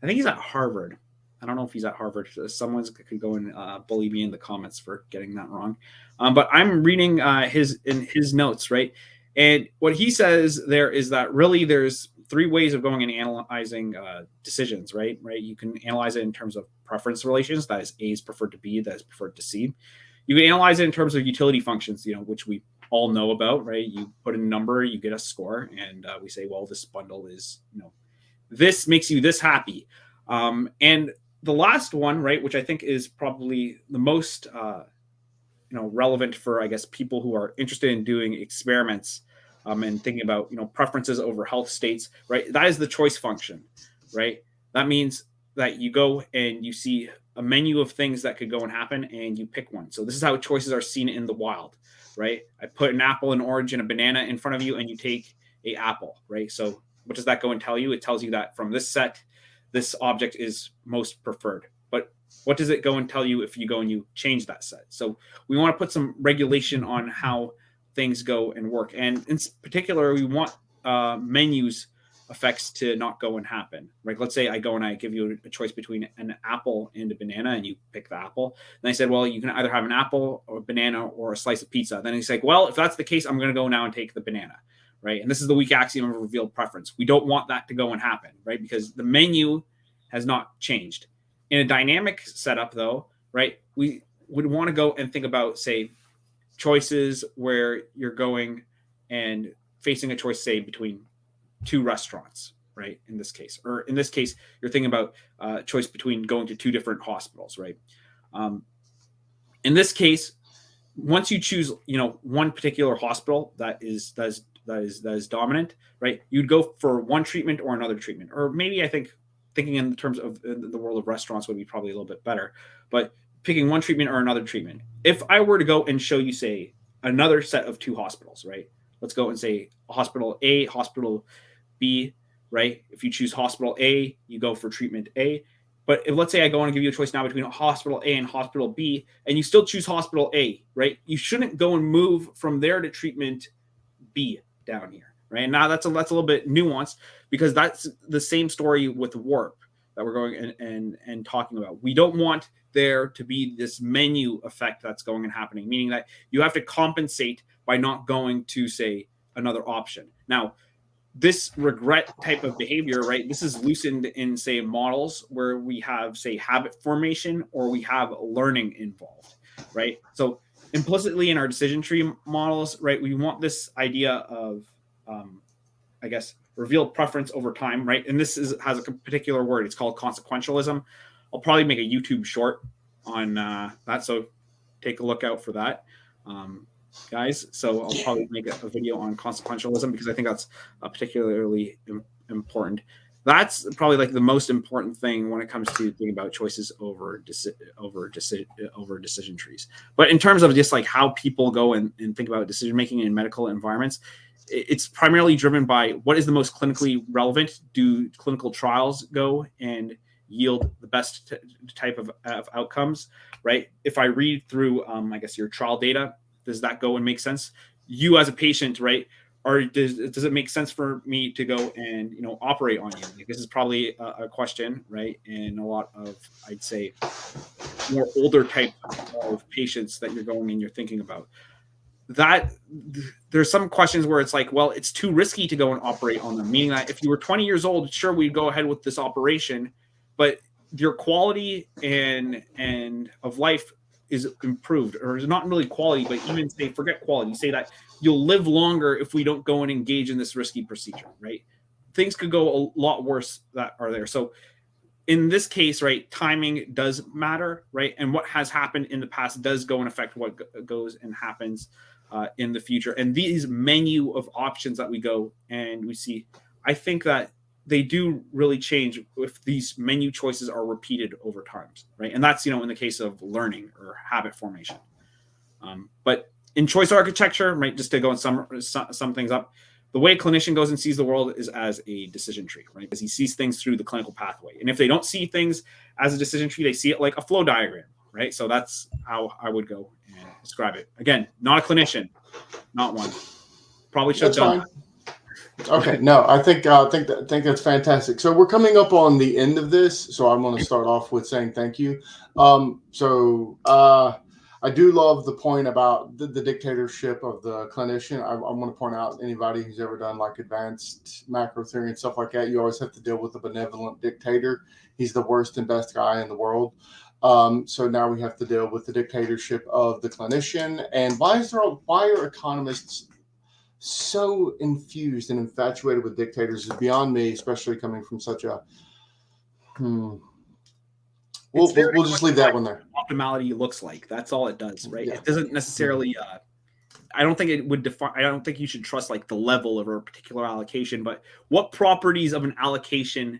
I think he's at Harvard. I don't know if he's at Harvard. Someone could go and bully me in the comments for getting that wrong. But I'm reading his notes, right? And what he says there is that really there's three ways of going and analyzing decisions, right? You can analyze it in terms of preference relations, that is A is preferred to B, that is preferred to C. You can analyze it in terms of utility functions, which we all know about, right? You put in a number, you get a score, and we say, well, this bundle is, this makes you this happy. And the last one, right, which I think is probably the most relevant for, I guess, people who are interested in doing experiments and thinking about, preferences over health states, right? That is the choice function, right? That means that you go and you see a menu of things that could go and happen and you pick one. So this is how choices are seen in the wild, right? I put an apple, an orange, and a banana in front of you and you take a apple, right? So what does that go and tell you? It tells you that from this set, this object is most preferred. But what does it go and tell you if you go and you change that set? So we want to put some regulation on how things go and work. And in particular, we want menus effects to not go and happen, right? Let's say I go and I give you a choice between an apple and a banana and you pick the apple. And I said, well, you can either have an apple or a banana or a slice of pizza. Then he's like, well, if that's the case, I'm going to go now and take the banana, right? And this is the weak axiom of revealed preference. We don't want that to go and happen, right? Because the menu has not changed. In a dynamic setup, though, right, we would want to go and think about, say, choices where you're going and facing a choice, say, between two restaurants, right, in this case. Or in this case, you're thinking about choice between going to two different hospitals, right? In this case, once you choose, one particular hospital that is dominant, right, you'd go for one treatment or another treatment. Or maybe I think thinking in terms of the world of restaurants would be probably a little bit better. But picking one treatment or another treatment. If I were to go and show you, say, another set of two hospitals, right? Let's go and say hospital A, hospital B, right? If you choose hospital A, you go for treatment A. But if, let's say I go and give you a choice now between hospital A and hospital B, and you still choose hospital A, right? You shouldn't go and move from there to treatment B down here, right? And now that's a little bit nuanced, because that's the same story with warp that we're going and talking about. We don't want there to be this menu effect that's going and happening, meaning that you have to compensate by not going to, say, another option. Now, this regret type of behavior, right? This is loosened in, say, models where we have, say, habit formation or we have learning involved, right? So implicitly in our decision tree models, right, we want this idea of, I guess, revealed preference over time, right? And this has a particular word. It's called consequentialism. I'll probably make a YouTube short on that, so take a look out for that, guys. So I'll probably make a video on consequentialism, because I think that's particularly important. That's probably like the most important thing when it comes to thinking about choices over decision trees. But in terms of just like how people go and think about decision making in medical environments, it's primarily driven by what is the most clinically relevant. Do clinical trials go and yield the best type of outcomes, right? If I read through, I guess, your trial data, does that go and make sense? You as a patient, right? Or does it make sense for me to go and, you know, operate on you? Like, this is probably a question, right? And a lot of, I'd say, more older type of patients that you're going and you're thinking about. That there's some questions where it's like, well, it's too risky to go and operate on them. Meaning that if you were 20 years old, sure, we'd go ahead with this operation, but your quality and of life is improved, or is not really quality, but even say, forget quality, say that you'll live longer if we don't go and engage in this risky procedure, right? Things could go a lot worse that are there. So in this case, right, timing does matter, right? And what has happened in the past does go and affect what goes and happens in the future. And these menu of options that we go and we see, I think that they do really change if these menu choices are repeated over times, right? And that's, you know, in the case of learning or habit formation. But in choice architecture, right, just to go and sum things up, the way a clinician goes and sees the world is as a decision tree, right? Because he sees things through the clinical pathway. And if they don't see things as a decision tree, they see it like a flow diagram, right? So that's how I would go and describe it. Again, not a clinician, not one. Probably should have done that. Okay, no, I think that's fantastic. So we're coming up on the end of this, so I'm going to start off with saying thank you. I do love the point about the dictatorship of the clinician. I want to point out, anybody who's ever done like advanced macro theory and stuff like that, you always have to deal with a benevolent dictator. He's the worst and best guy in the world. So now we have to deal with the dictatorship of the clinician. And why are economists so infused and infatuated with dictators is beyond me, especially coming from such a We'll just leave that one there. Optimality looks like. That's all it does, right? Yeah. It doesn't necessarily. I don't think it would define. I don't think you should trust like the level of a particular allocation, but what properties of an allocation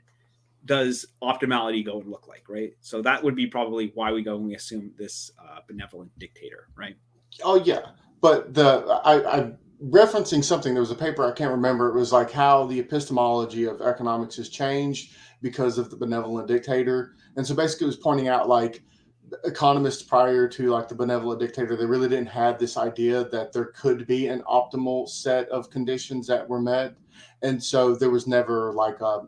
does optimality go and look like, right? So that would be probably why we go and we assume this benevolent dictator, right? Oh yeah, but I'm referencing something. There was a paper, I can't remember. It was like how the epistemology of economics has changed because of the benevolent dictator. And so basically it was pointing out like economists prior to like the benevolent dictator, they really didn't have this idea that there could be an optimal set of conditions that were met. And so there was never like a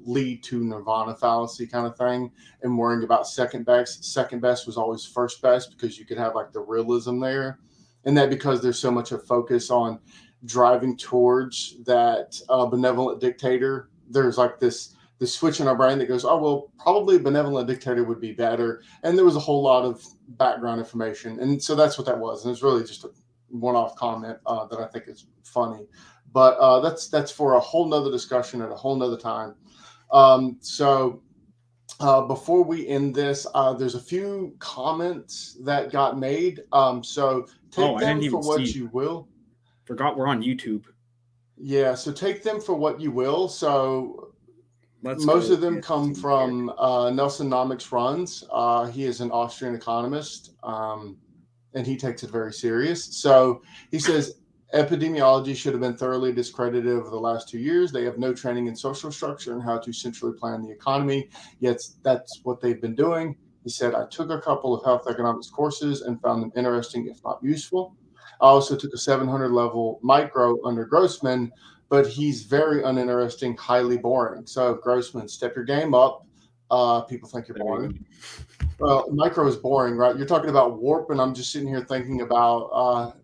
lead to nirvana fallacy kind of thing, and worrying about second best. Second best was always first best, because you could have like the realism there. And that because there's so much of focus on driving towards that benevolent dictator, there's like this switch in our brain that goes, oh, well, probably a benevolent dictator would be better. And there was a whole lot of background information. And so that's what that was. And it's really just a one-off comment that I think is funny. But that's for a whole nother discussion at a whole nother time. Before we end this, there's a few comments that got made. So take them for what you will. Forgot we're on YouTube. Yeah, so take them for what you will. So let's Most go of them and come see here. from Nelson Nomics Runs. He is an Austrian economist, and he takes it very serious. So he says epidemiology should have been thoroughly discredited over the last 2 years. They have no training in social structure and how to centrally plan the economy, yet that's what they've been doing. He said, I took a couple of health economics courses and found them interesting, if not useful. I also took a 700 level micro under Grossman, but he's very uninteresting, highly boring. So Grossman, step your game up. People think you're There we boring. go. Well, micro is boring, right? You're talking about warp, and I'm just sitting here thinking about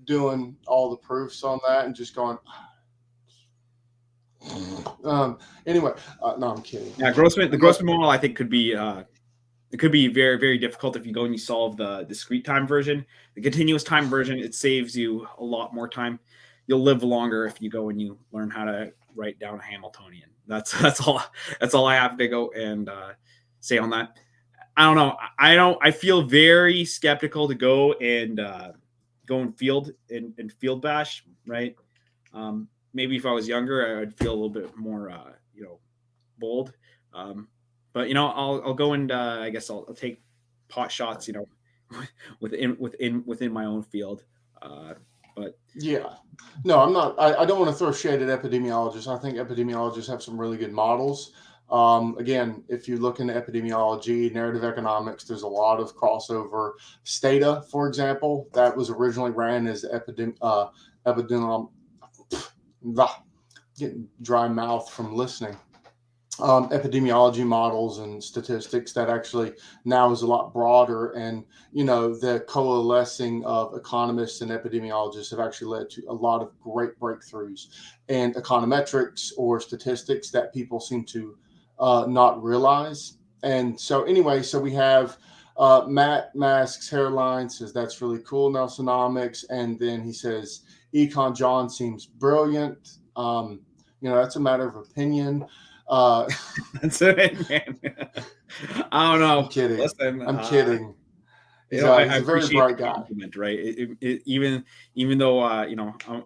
doing all the proofs on that and just going. Anyway, no, I'm kidding. Yeah, the Grossman model I think could be it could be very, very difficult if you go and you solve the discrete time version. The continuous time version, it saves you a lot more time. You'll live longer if you go and you learn how to write down a Hamiltonian. That's all I have to go and say on that. I don't know. I feel very skeptical to go and field bash, right? Maybe if I was younger, I'd feel a little bit more bold. But I'll go and I guess I'll take pot shots, within my own field. But yeah, no, I'm not. I don't want to throw shade at epidemiologists. I think epidemiologists have some really good models. Again, if you look into epidemiology, narrative economics, there's a lot of crossover. Stata, for example, that was originally ran as epidemiology. Getting dry mouth from listening. Epidemiology models and statistics that actually now is a lot broader, and the coalescing of economists and epidemiologists have actually led to a lot of great breakthroughs in econometrics or statistics that people seem to not realize. And so anyway, so we have Matt Masks hairline says that's really cool, Nelsonomics, and then he says Econjohn seems brilliant. That's a matter of opinion. that's it, man. I don't know. I'm kidding. Listen, I'm kidding. He's I he's a very appreciate bright the guy. compliment, right? Even though I'm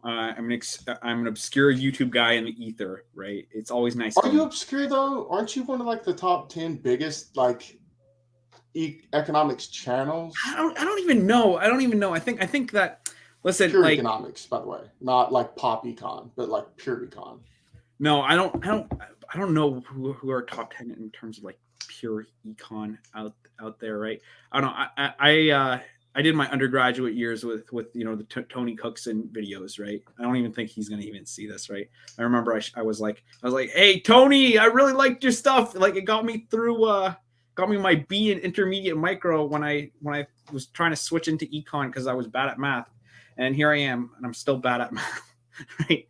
an obscure YouTube guy in the ether, right? It's always nice. Are you obscure though? Aren't you one of like the top 10 biggest economics channels? I don't even know. I think that listen, Pure like economics, by the way, not like pop econ, but like pure econ. no, I don't know who are top 10 in terms of like pure econ out there, right? I don't know. I did my undergraduate years with the Tony Cookson videos, right? I don't even think he's gonna even see this, right? I remember I was like, hey Tony, I really liked your stuff. Like it got me through got me my B in intermediate micro when I was trying to switch into econ because I was bad at math, and here I am, and I'm still bad at math, right?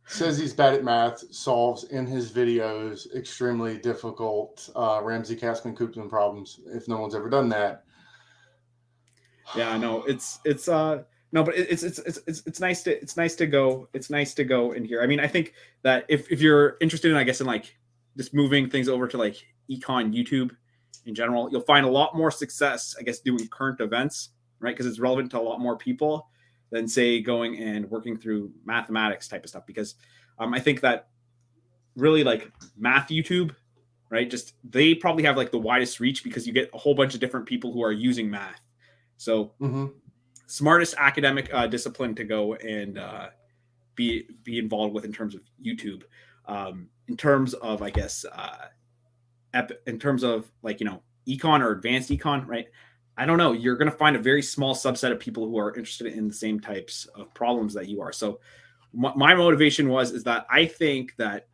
Says he's bad at math, solves in his videos extremely difficult Ramsey Kasman Koopman problems. If no one's ever done that, Yeah, no, it's no, but it's nice to go in here. I mean, I think that if you're interested in, I guess, in like just moving things over to like econ YouTube in general, you'll find a lot more success, I guess, doing current events, right? Because it's relevant to a lot more people than say going and working through mathematics type of stuff. Because I think that really like math YouTube, right? Just they probably have like the widest reach because you get a whole bunch of different people who are using math. So smartest academic discipline to go and be involved with in terms of YouTube. In terms of, I guess, in terms of like econ or advanced econ, right? I don't know. You're going to find a very small subset of people who are interested in the same types of problems that you are. So my motivation is that I think that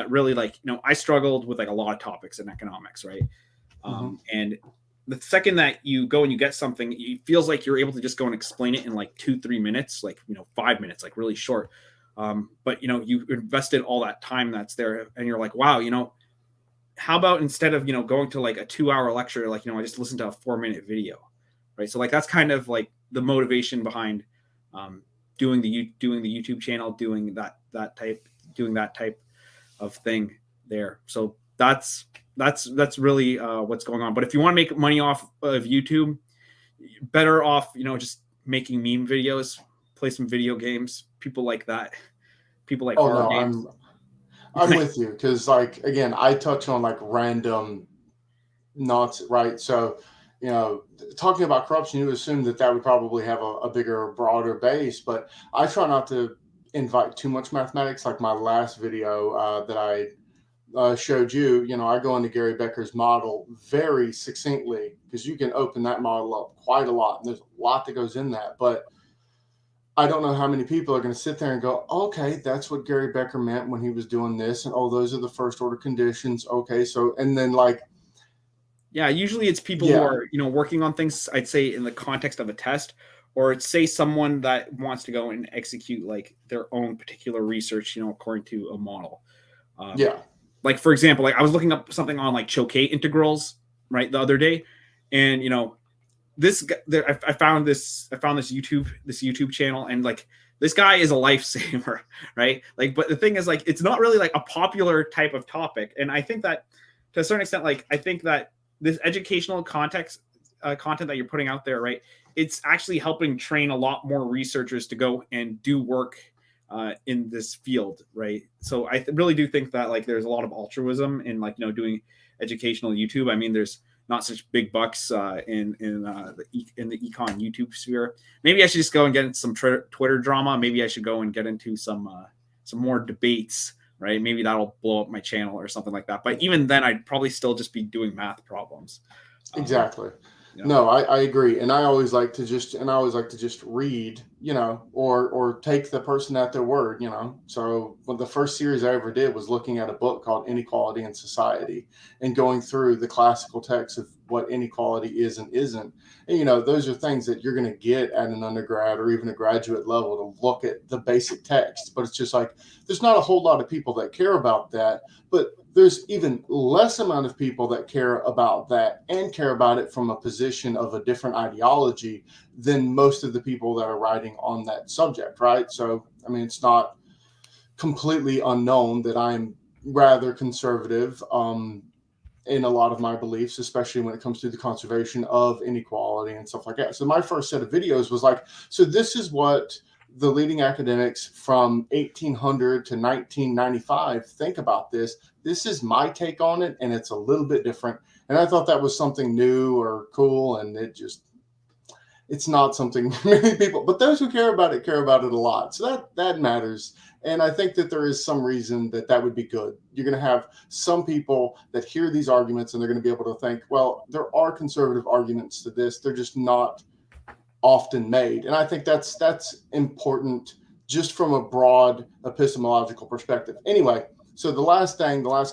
really like I struggled with like a lot of topics in economics, right? And the second that you go and you get something, it feels like you're able to just go and explain it in like 2-3 minutes, like 5 minutes, like really short. But you invested all that time that's there, and you're like, wow, how about instead of going to like a 2-hour lecture, like I just listened to a 4-minute video, right? So like that's kind of like the motivation behind doing the YouTube channel, doing that type of thing there. So that's really what's going on. But if you want to make money off of YouTube, better off just making meme videos, play some video games, people like that, people like horror games. I'm with you because, like, again, I touch on like random nonsense, right? So, talking about corruption, you assume that that would probably have a bigger, broader base, but I try not to invite too much mathematics. Like my last video that I showed you, I go into Gary Becker's model very succinctly because you can open that model up quite a lot, and there's a lot that goes in that, but I don't know how many people are going to sit there and go, okay, that's what Gary Becker meant when he was doing this. And oh, those are the first order conditions. Okay. So, and then like, yeah, usually it's people who are, working on things, I'd say in the context of a test, or it's say someone that wants to go and execute like their own particular research, according to a model. Yeah. Like, for example, like I was looking up something on like Choquet integrals, right, the other day. And, this I found this YouTube channel, and like this guy is a lifesaver, right? Like, but the thing is, like, it's not really like a popular type of topic, and I think that to a certain extent, like, I think that this educational content that you're putting out there, right, it's actually helping train a lot more researchers to go and do work in this field, right? So I really do think that like there's a lot of altruism in like doing educational YouTube. I mean, there's not such big bucks in the econ YouTube sphere. Maybe I should just go and get into some Twitter drama. Maybe I should go and get into some more debates, right? Maybe that'll blow up my channel or something like that. But even then, I'd probably still just be doing math problems. Exactly. No, I agree. And I always like to just read, or take the person at their word, So the first series I ever did was looking at a book called Inequality in Society and going through the classical texts of what inequality is and isn't. And, those are things that you're going to get at an undergrad or even a graduate level to look at the basic text. But it's just like, there's not a whole lot of people that care about that, but there's even less amount of people that care about that and care about it from a position of a different ideology than most of the people that are writing on that subject, right? So, I mean, it's not completely unknown that I'm rather conservative in a lot of my beliefs, especially when it comes to the conservation of inequality and stuff like that. So my first set of videos was like, so this is what the leading academics from 1800 to 1995 think about this. This is my take on it, and it's a little bit different. And I thought that was something new or cool, and it's not something many people, but those who care about it a lot. So that matters. And I think that there is some reason that would be good. You're going to have some people that hear these arguments and they're going to be able to think, well, there are conservative arguments to this. They're just not often made. And I think that's important just from a broad epistemological perspective. Anyway, so the last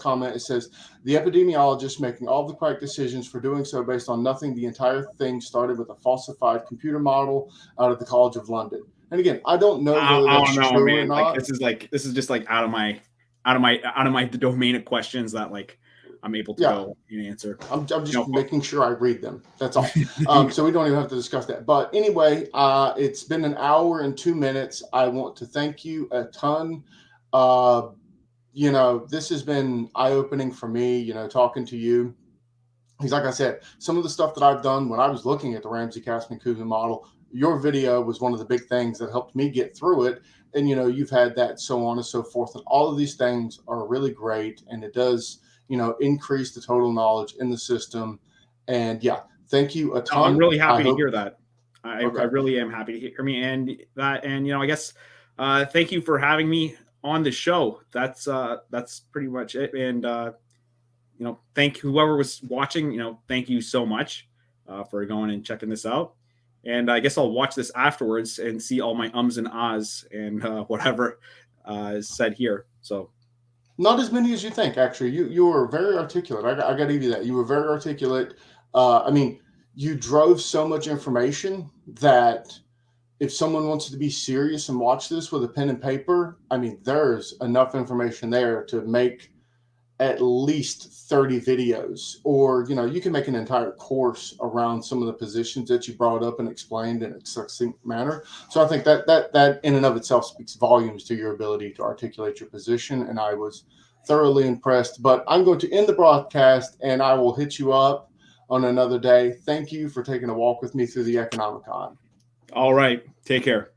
comment, it says, the epidemiologist making all the correct decisions for doing so based on nothing. The entire thing started with a falsified computer model out of the College of London. And again, I don't know whether that's true or not. Like this is just like out of my domain of questions that like I'm able to go and answer. I'm just making sure I read them. That's all. So we don't even have to discuss that. But anyway, it's been an hour and 2 minutes. I want to thank you a ton. This has been eye-opening for me, talking to you. Because like I said, some of the stuff that I've done when I was looking at the Ramsey-Kasman-Kuhn model, your video was one of the big things that helped me get through it. And, you've had that, so on and so forth. And all of these things are really great. And it does, increase the total knowledge in the system. And yeah, thank you a ton. I'm really happy to hear that. I really am happy to hear me and that. And, I guess, thank you for having me on the show. That's pretty much it. And, thank whoever was watching, thank you so much for going and checking this out. And I guess I'll watch this afterwards and see all my ums and ahs and whatever is said here. So not as many as you think, actually. You were very articulate. I got to give you that. You were very articulate. I mean, you drove so much information that if someone wants to be serious and watch this with a pen and paper, I mean, there's enough information there to make at least 30 videos, or, you can make an entire course around some of the positions that you brought up and explained in a succinct manner. So I think that in and of itself speaks volumes to your ability to articulate your position. And I was thoroughly impressed, but I'm going to end the broadcast and I will hit you up on another day. Thank you for taking a walk with me through the Economicon. All right. Take care.